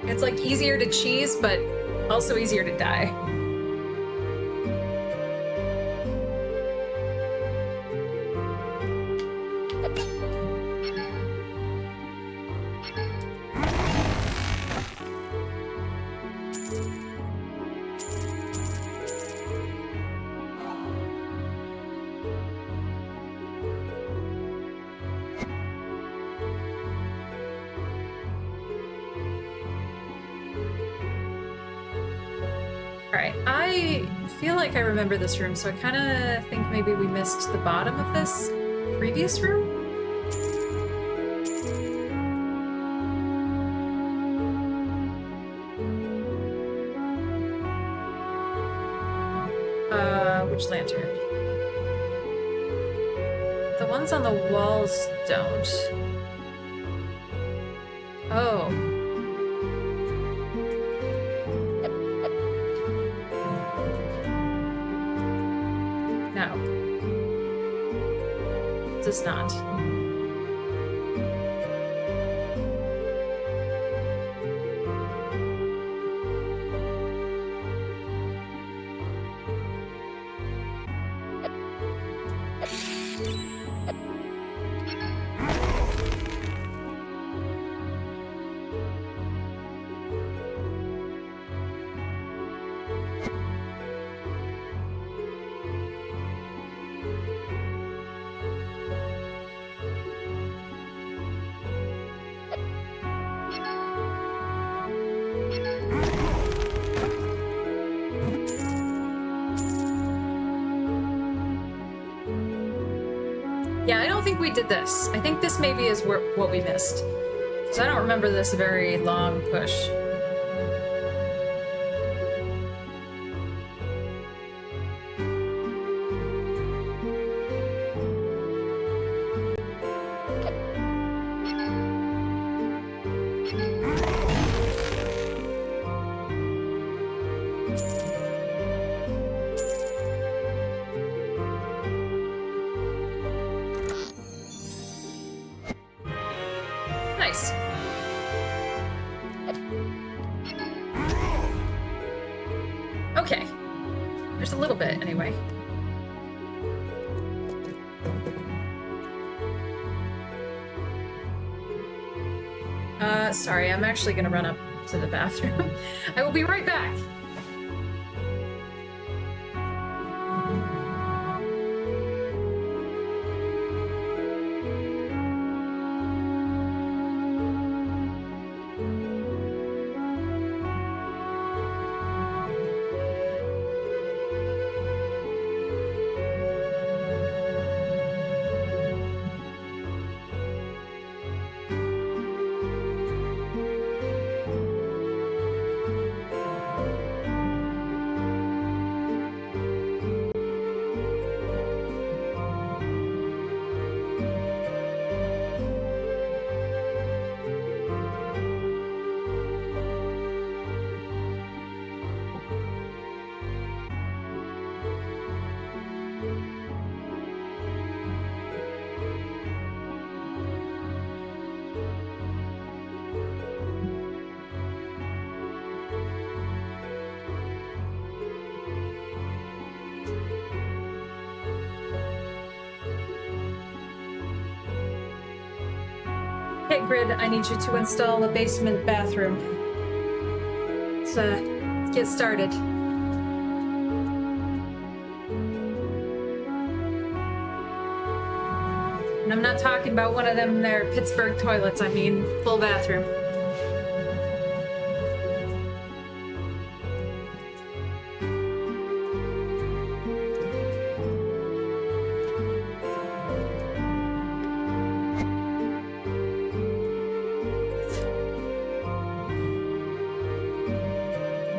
It's like easier to cheese, but also easier to die. Alright, I feel like I remember this room, so I kind of think maybe we missed the bottom of this previous room? Which lantern? The ones on the walls don't. Oh. No. It does not. Yeah, I don't think we did this. I think this maybe is what we missed. Because I don't remember this very long push. Nice. Okay. There's a little bit, anyway. Sorry, I'm actually gonna run up to the bathroom. I will be right back. Okay, Grid, I need you to install a basement bathroom. Let's get started. And I'm not talking about one of them there Pittsburgh toilets, I mean full bathroom.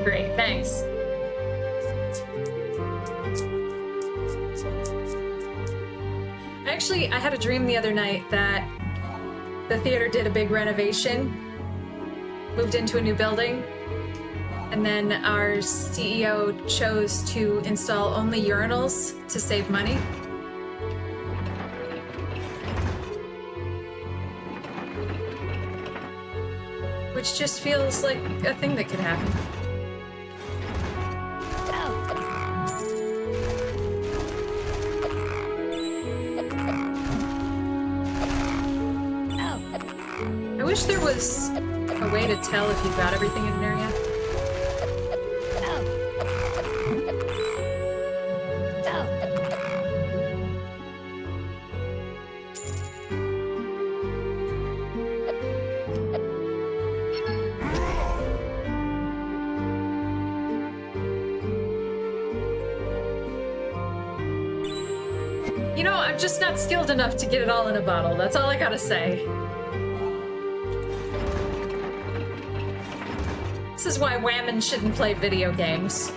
great. Thanks. Actually, I had a dream the other night that the theater did a big renovation, moved into a new building, and then our CEO chose to install only urinals to save money. Which just feels like a thing that could happen. I wish there was a way to tell if you got everything in an area. You know, I'm just not skilled enough to get it all in a bottle. That's all I gotta say. This is why women shouldn't play video games.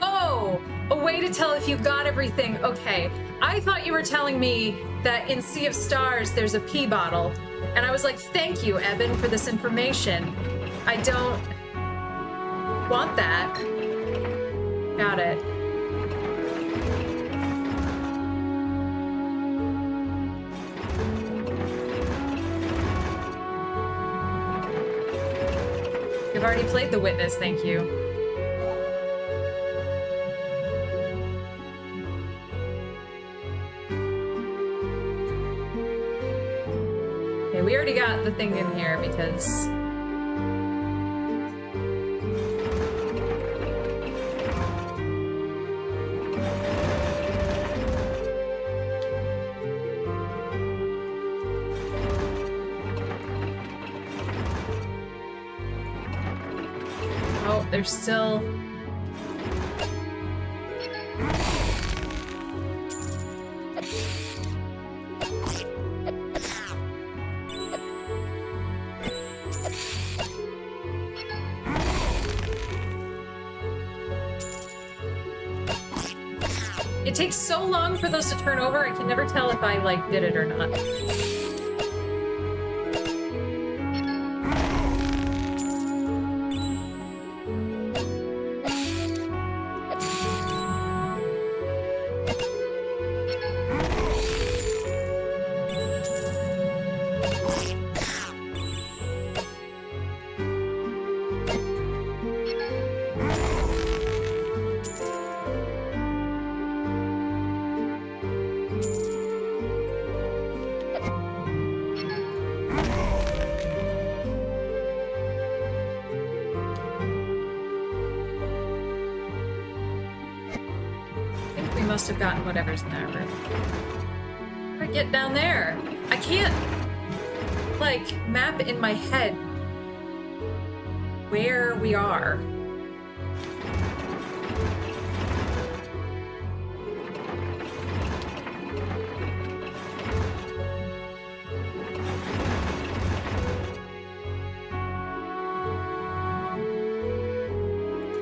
Oh, a way to tell if you got everything. Okay, I thought you were telling me that in Sea of Stars there's a pee bottle. And I was like, thank you, Eben, for this information. I don't want that. Got it. I've already played The Witness, thank you. Okay, we already got the thing in here because... Oh, there's still... It takes so long for those to turn over, I can never tell if I, like, did it or not. Must have gotten whatever's in that room. How do I get down there? I can't, like, map in my head where we are.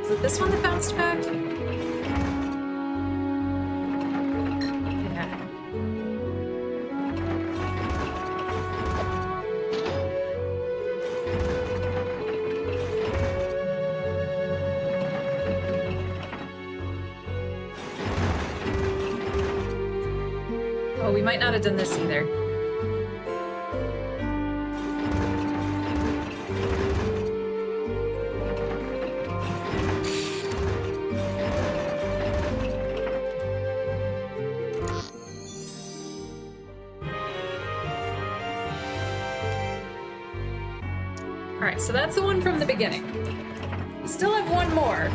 Is it this one that bounced back? Oh, we might not have done this either. Alright, so that's the one from the beginning. We still have one more.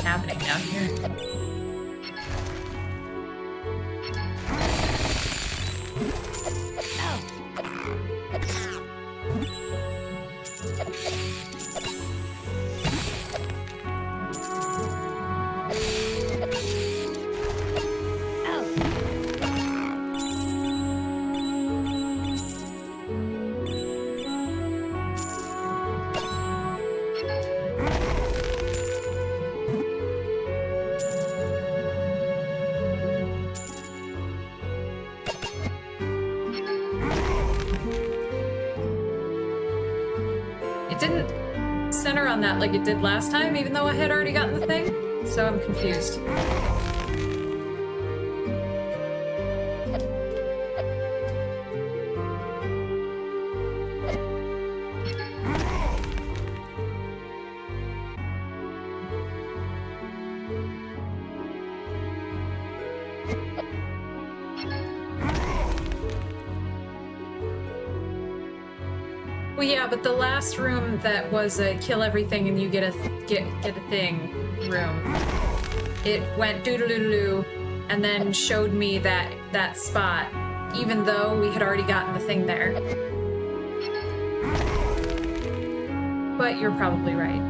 Something's happening down here. Didn't center on that like it did last time, even though I had already gotten the thing. So I'm confused. Well, yeah, but the last room that was a kill everything and you get a thing room, it went doo-doo-doo-doo and then showed me that spot, even though we had already gotten the thing there. But you're probably right.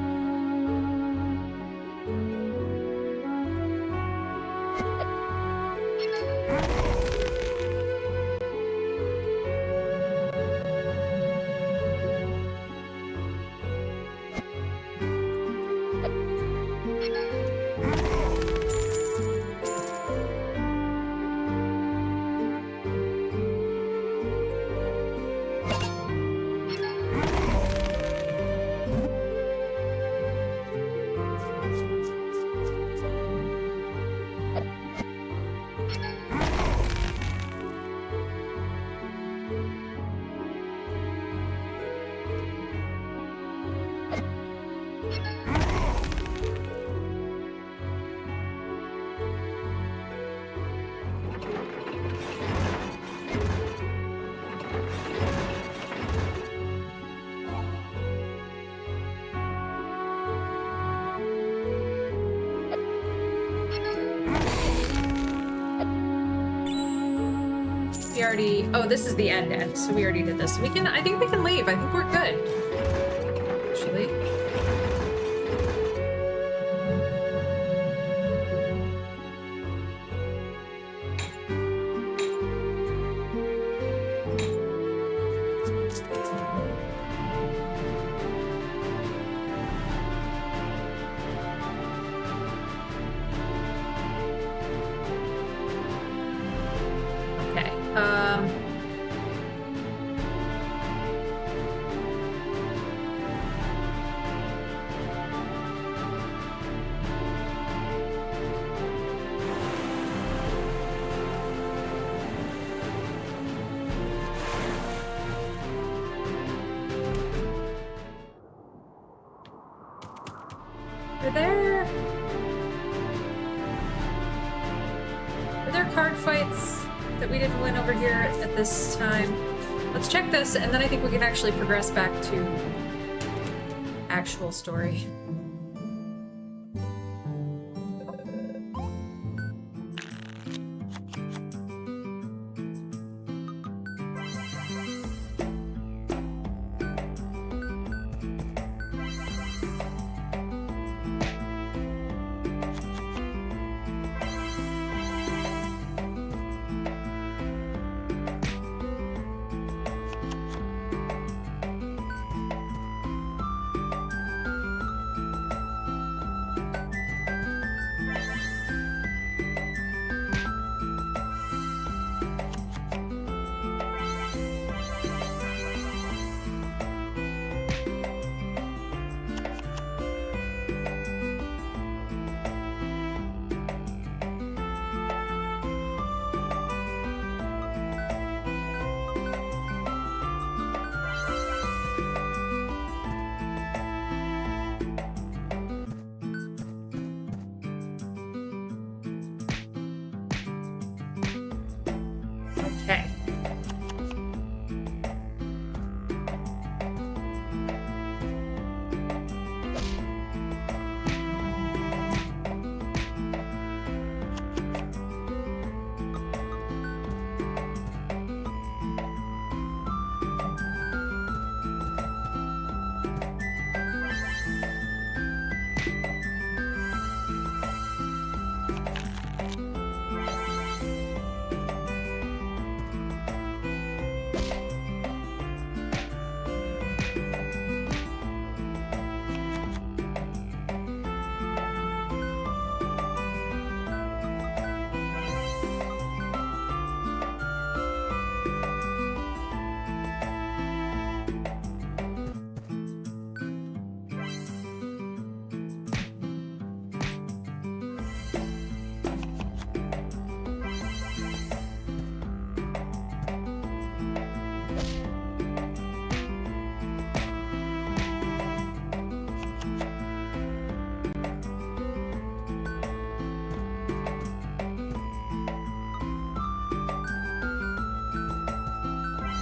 We already... Oh, this is the end, so we already did this. We can... I think we can leave. I think we're good. Actually. Are there card fights that we didn't win over here at this time? Let's check this, and then I think we can actually progress back to actual story.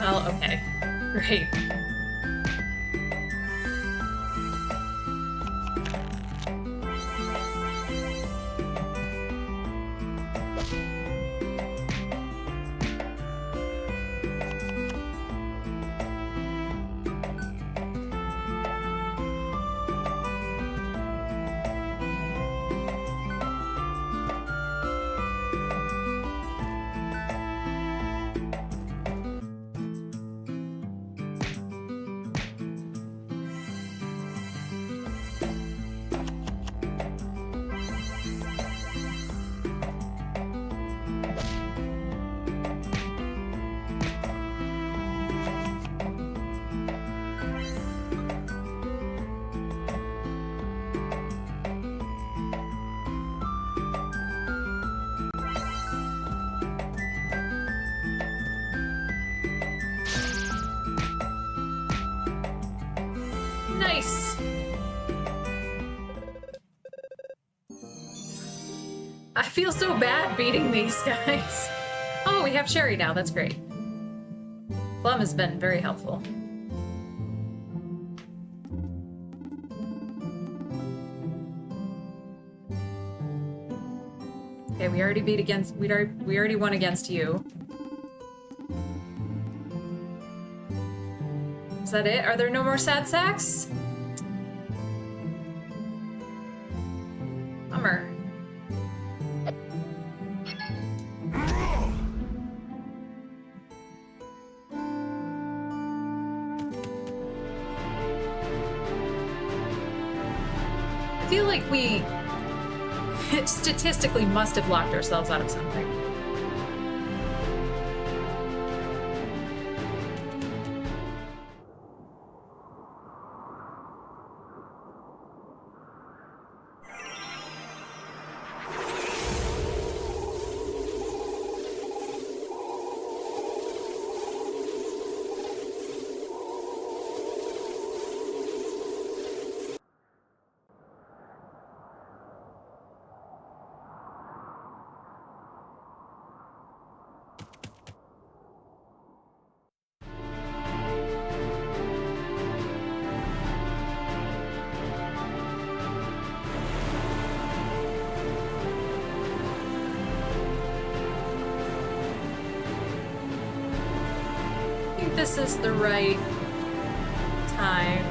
Well, okay. Great. Nice. I feel so bad beating these guys. Oh, we have Sherry now. That's great. Plum has been very helpful. Okay, we already beat against. We already won against you. Is that it? Are there no more sad sacks? Bummer. I feel like we statistically must have locked ourselves out of something. I think this is the right time.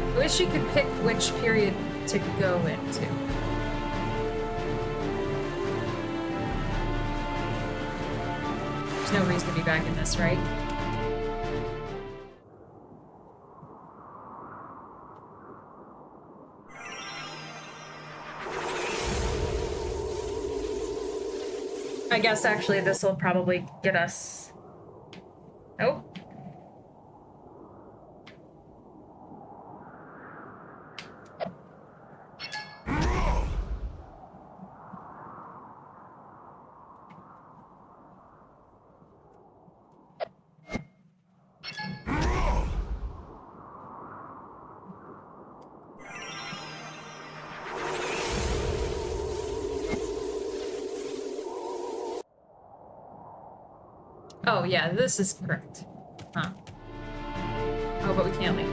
I wish you could pick which period to go into. There's no reason to be back in this, right? I guess actually this will probably get us... Nope. Oh, yeah, this is correct. Huh. Oh, but we can't leave.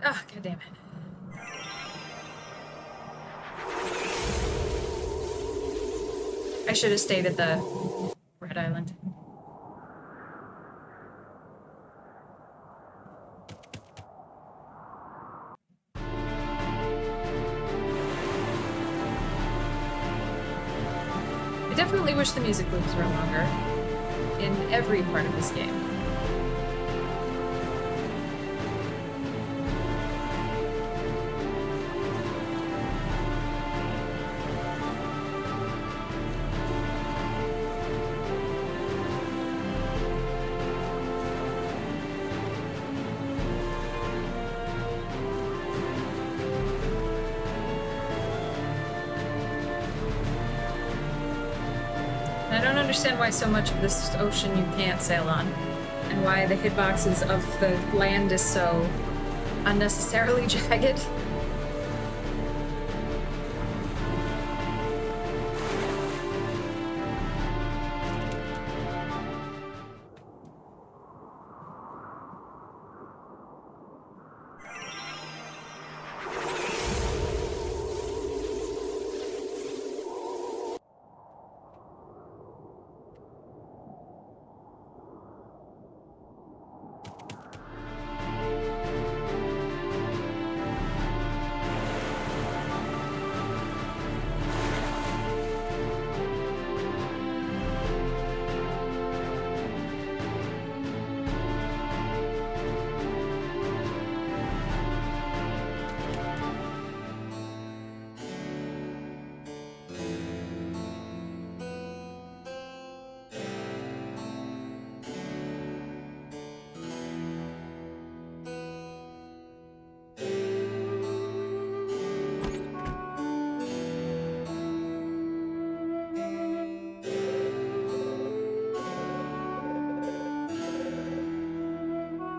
Oh, God damn it. I should have stayed at the Red Island. definitely wish the music loops were longer in every part of this game. I don't understand why so much of this ocean you can't sail on, and why the hitboxes of the land is so unnecessarily jagged.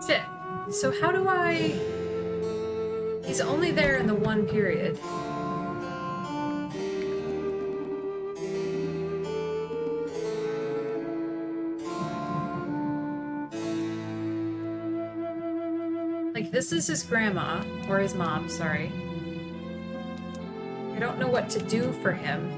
Shit. So how do I... He's only there in the one period. Like, this is his grandma, or his mom, sorry. I don't know what to do for him.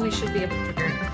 We should be able to figure it out.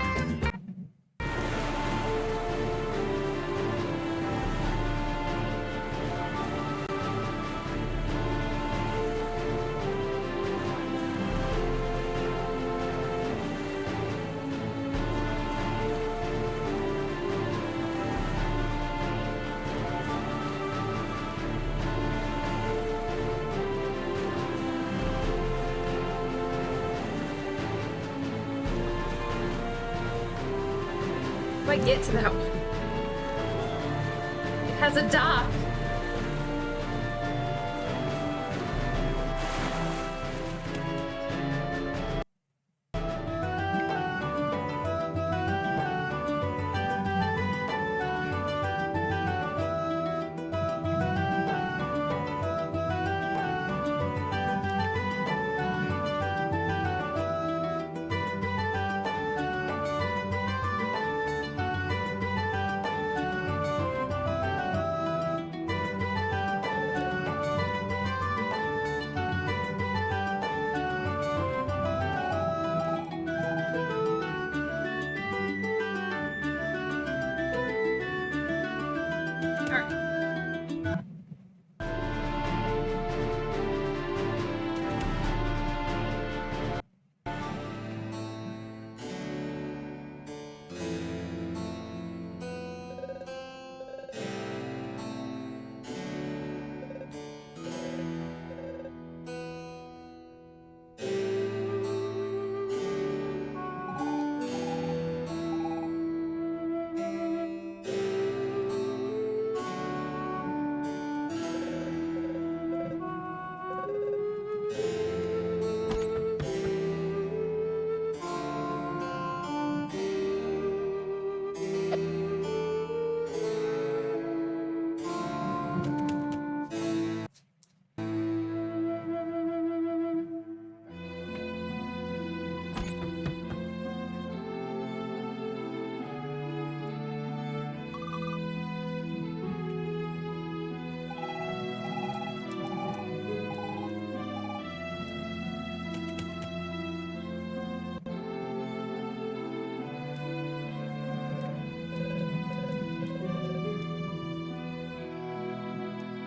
How do I get to that one? has a dock.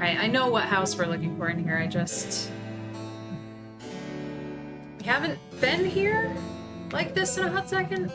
Right, I know what house we're looking for in here, we haven't been here like this in a hot second.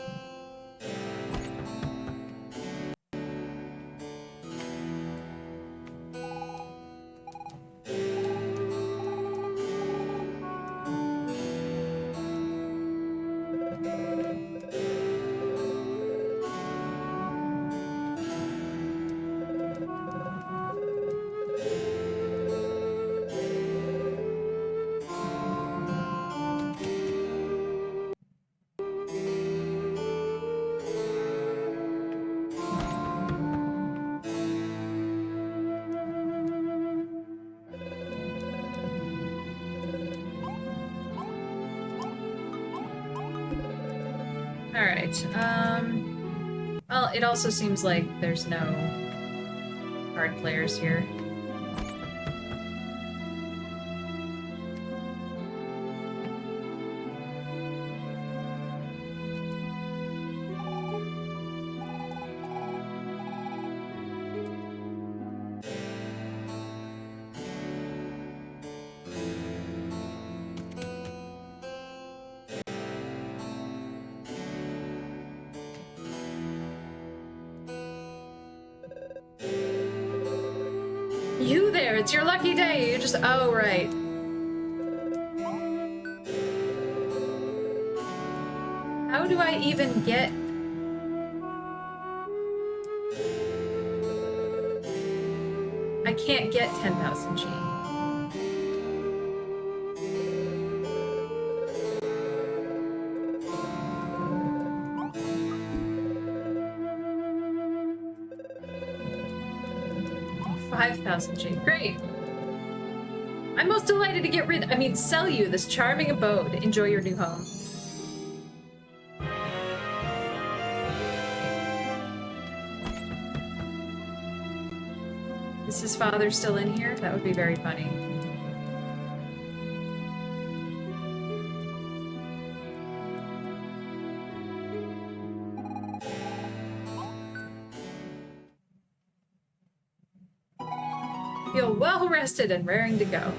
Alright, well, it also seems like there's no card players here. You there, it's your lucky day. You just, oh, right. How do I even get... I can't get 10,000 G. G. Great. I'm most delighted to sell you this charming abode. Enjoy your new home. Is his father still in here? That would be very funny. Feel well rested and raring to go.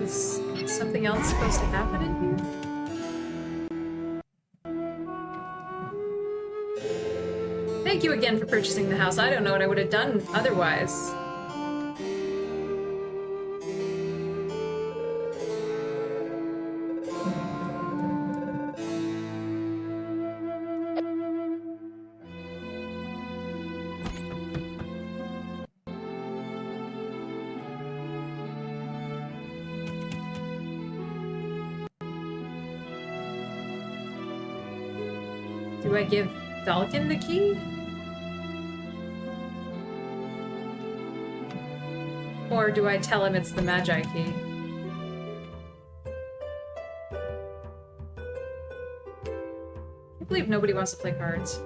Is something else supposed to happen in here? Thank you again for purchasing the house. I don't know what I would have done otherwise. Do I give Dalkin the key? Or do I tell him it's the Magi key? I believe nobody wants to play cards.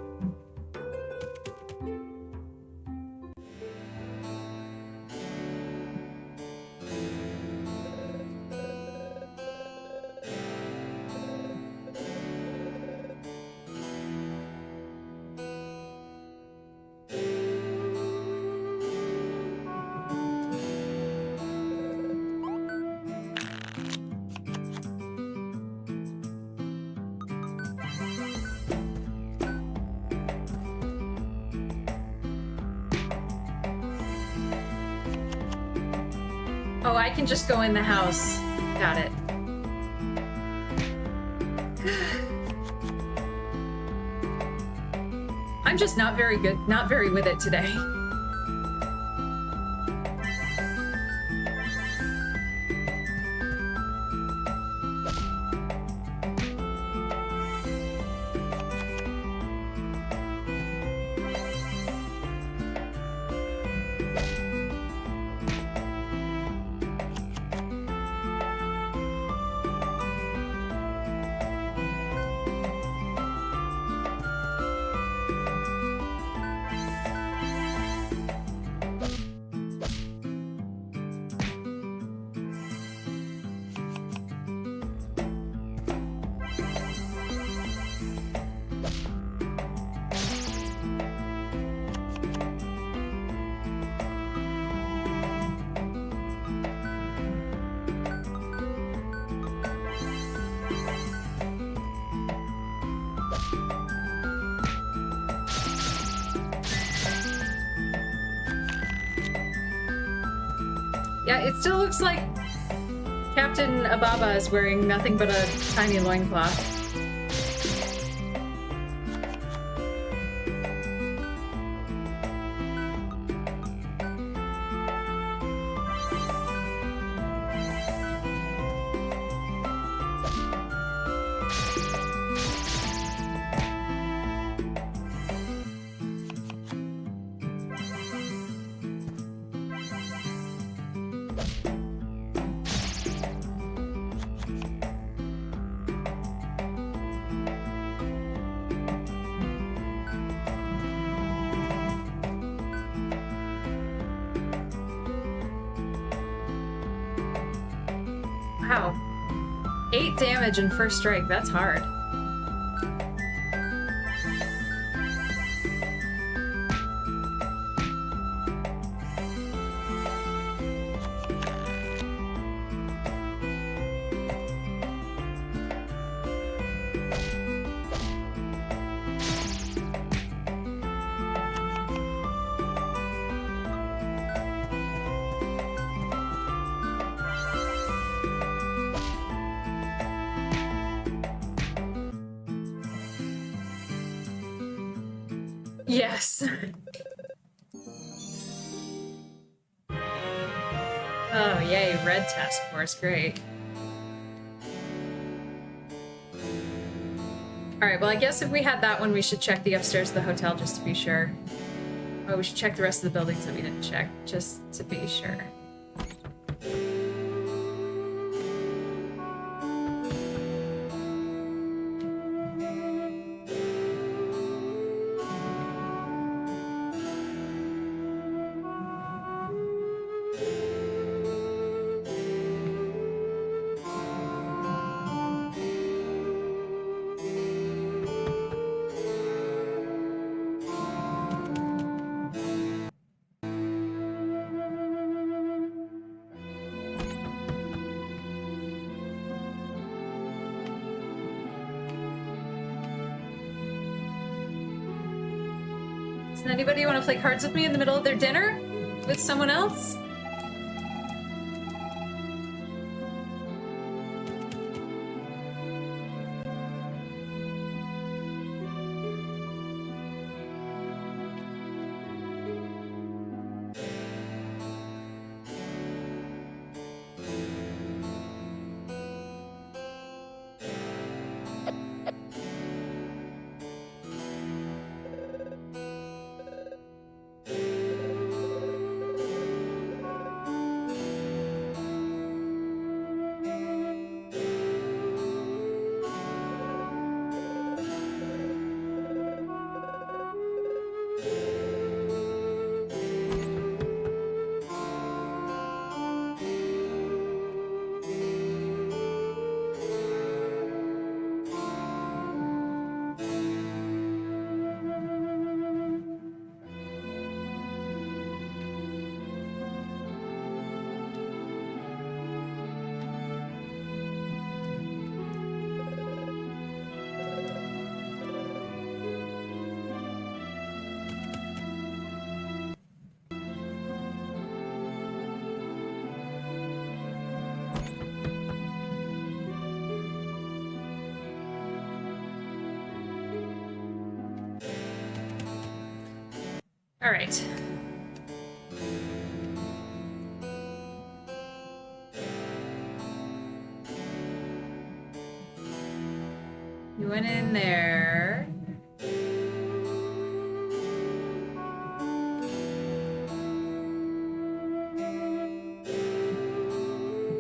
Oh, I can just go in the house. Got it. I'm just not very good, not very with it today. Yeah, it still looks like Captain Ababa is wearing nothing but a tiny loincloth. Wow. 8 damage in first strike, that's hard. Yes. Oh, yay, red task force, great. Alright, well I guess if we had that one, we should check the upstairs of the hotel just to be sure. Oh, we should check the rest of the buildings that we didn't check, just to be sure. Does anybody want to play cards with me in the middle of their dinner? With someone else? All right. You went in there.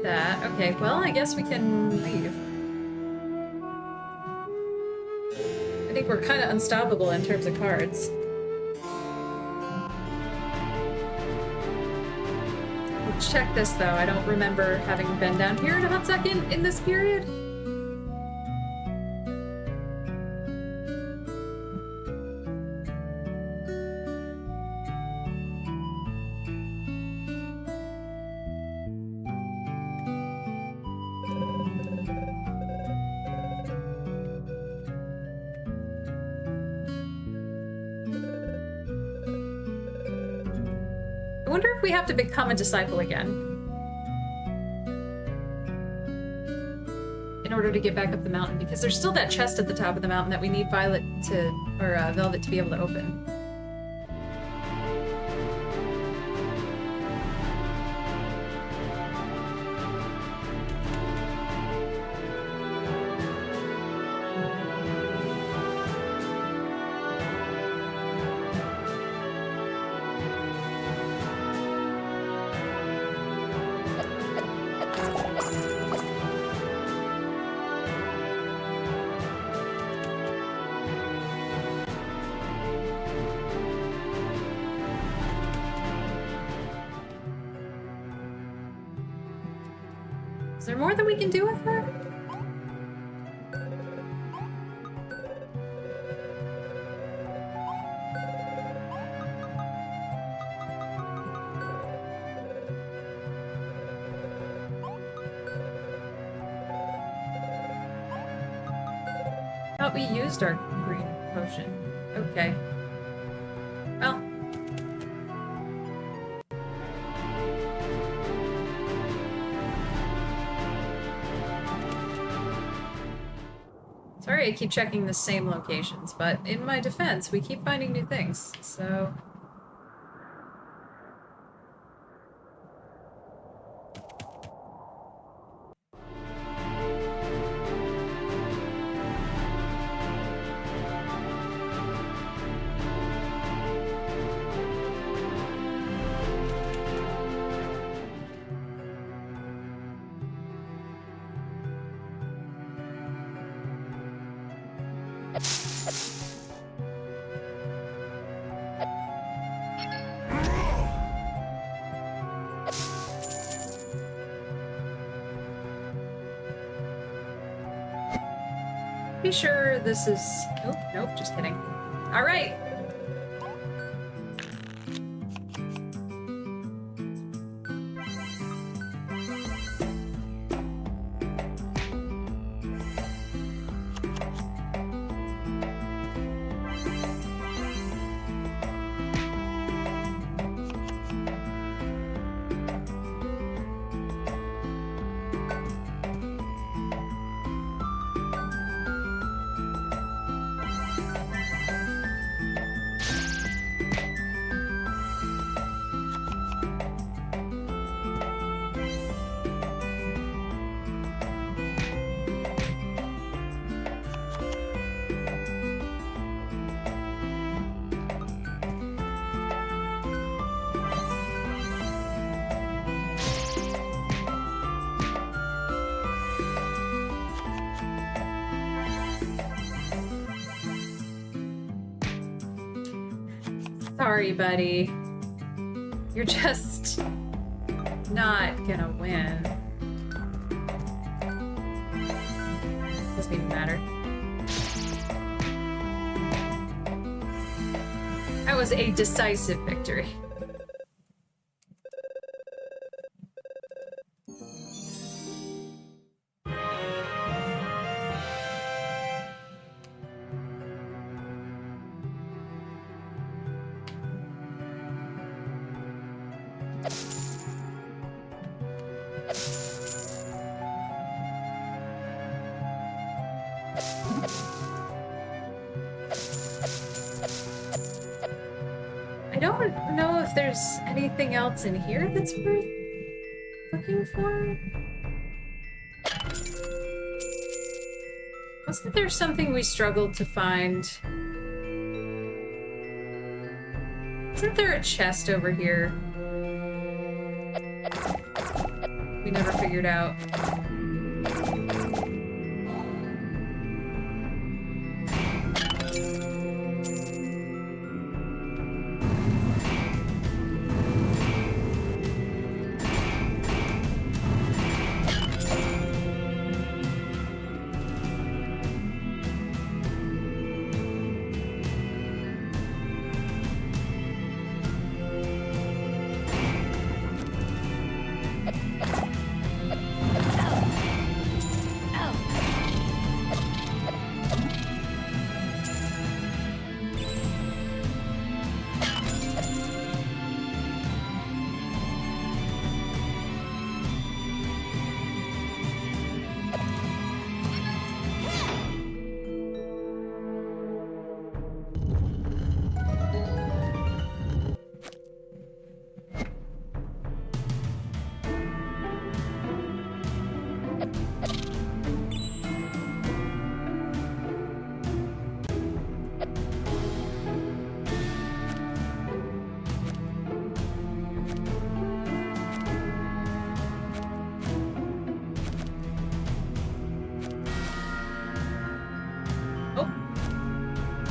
That. Okay, well, I guess we can leave. I think we're kind of unstoppable in terms of cards. We'll check this, though. I don't remember having been down here in a hot second in this period. I wonder if we have to become a disciple again in order to get back up the mountain, because there's still that chest at the top of the mountain that we need Velvet to be able to open. Is there more that we can do with her? Thought we used our green potion. Okay. Well. Sorry I keep checking the same locations, but in my defense, we keep finding new things, so... Be sure this is... Nope, just kidding. All right. Sorry, buddy. You're just not gonna win. Doesn't even matter. That was a decisive victory. I don't don't know if there's anything else in here that's worth looking for. Wasn't there something we struggled to find? Isn't there a chest over here we never figured out?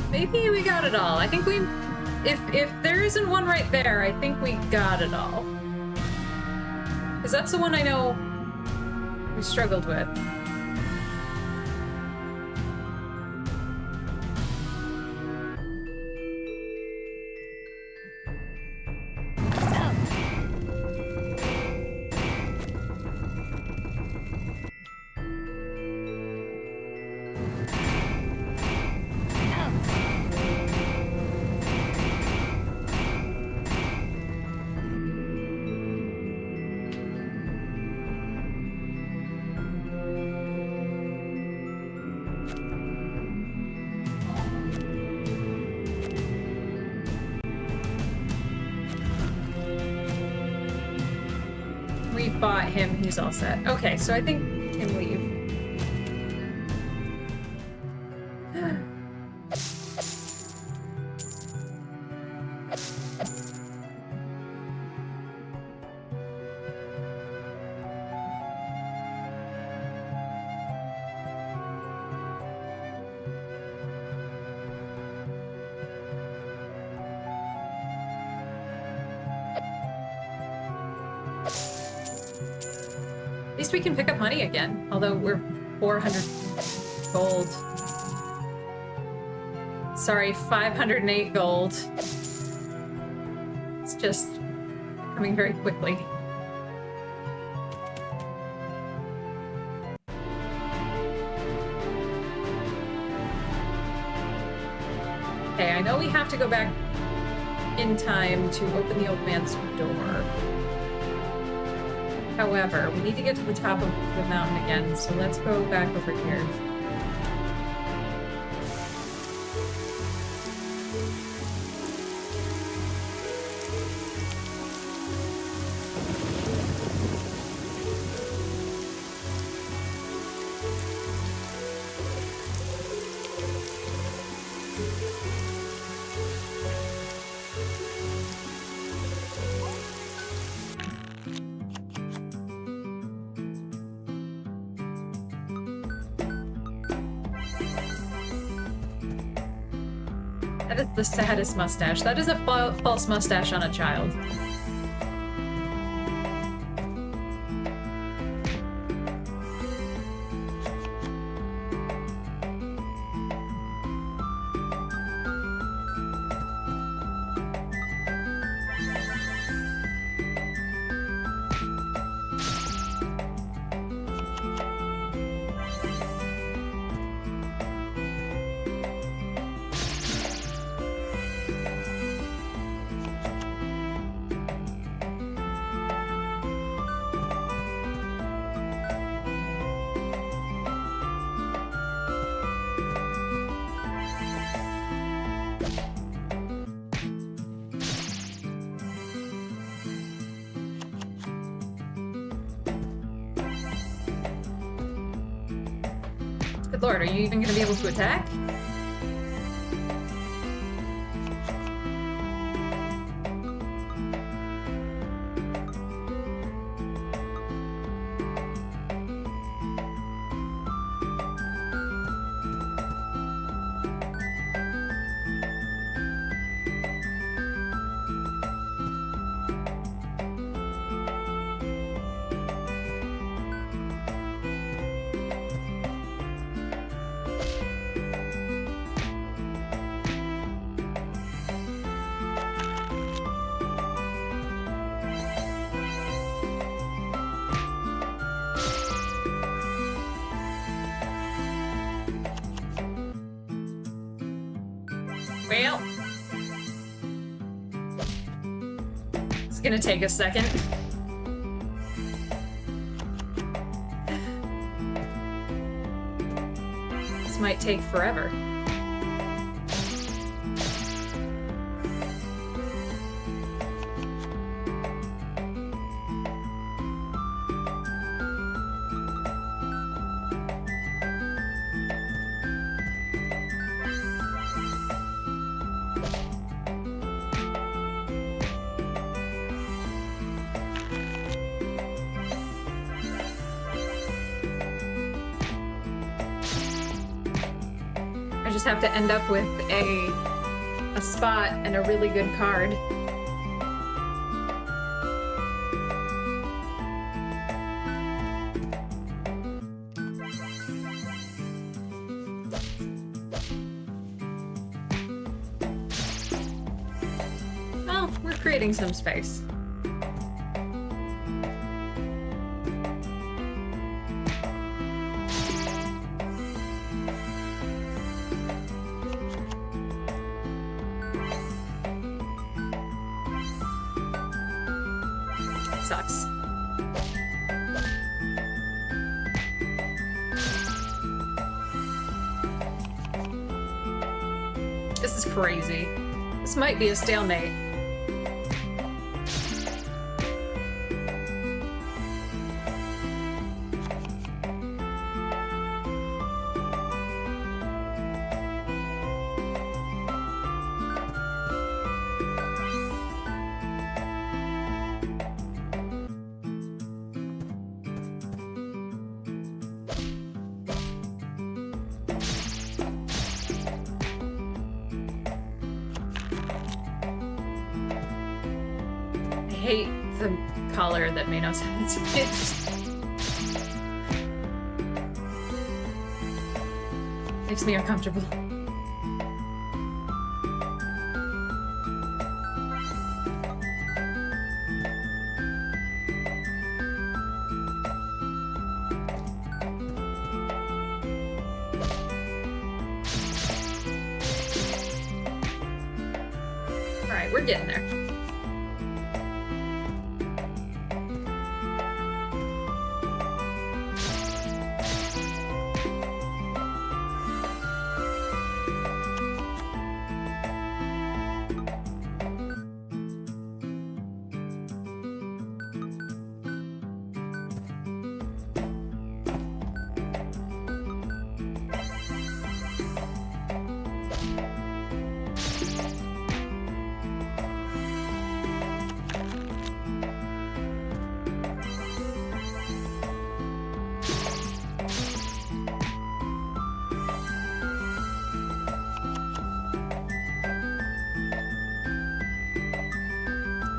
Maybe we got it all. I think we... If there isn't one right there, I think we got it all. Because that's the one I know we struggled with. We bought him, he's all set. Okay, so I think we can leave. At least we can pick up money again, although we're 400 gold. Sorry, 508 gold. It's just coming very quickly. Okay, I know we have to go back in time to open the old man's door. However, we need to get to the top of the mountain again, so let's go back over here. That is the saddest mustache. That is a false mustache on a child. Good lord, are you even gonna be able to attack? Well, it's gonna take a second. This might take forever. I just have to end up with a spot and a really good card. Well, we're creating some space. Sucks. This is crazy. This might be a stalemate. I hate the collar that Manos has. Makes me uncomfortable. All right, we're getting there.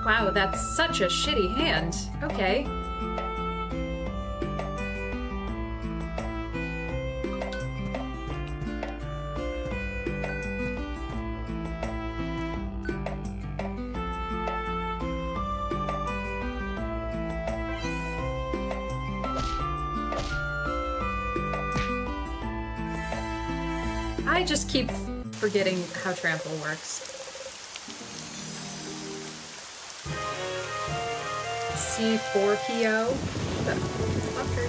Wow, that's such a shitty hand. Okay. I just keep forgetting how trample works. C4PO? What the fuck are you?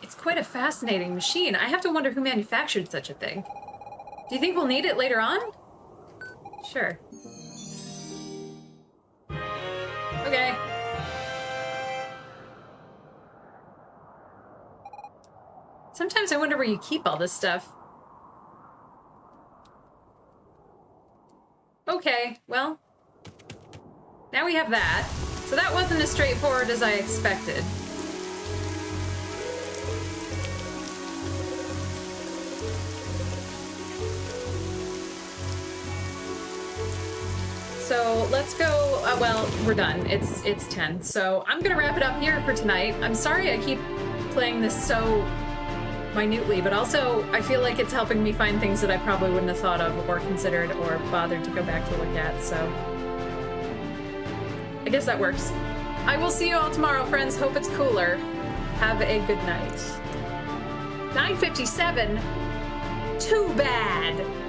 It's quite a fascinating machine. I have to wonder who manufactured such a thing. Do you think we'll need it later on? Sure. Okay. Sometimes I wonder where you keep all this stuff. Okay, well. Now we have that. So that wasn't as straightforward as I expected. So let's go, well, we're done. It's 10. So I'm gonna wrap it up here for tonight. I'm sorry I keep playing this so minutely, but also I feel like it's helping me find things that I probably wouldn't have thought of or considered or bothered to go back to look at, so I guess that works. I will see you all tomorrow, friends. Hope it's cooler. Have a good night. 9:57? Too bad.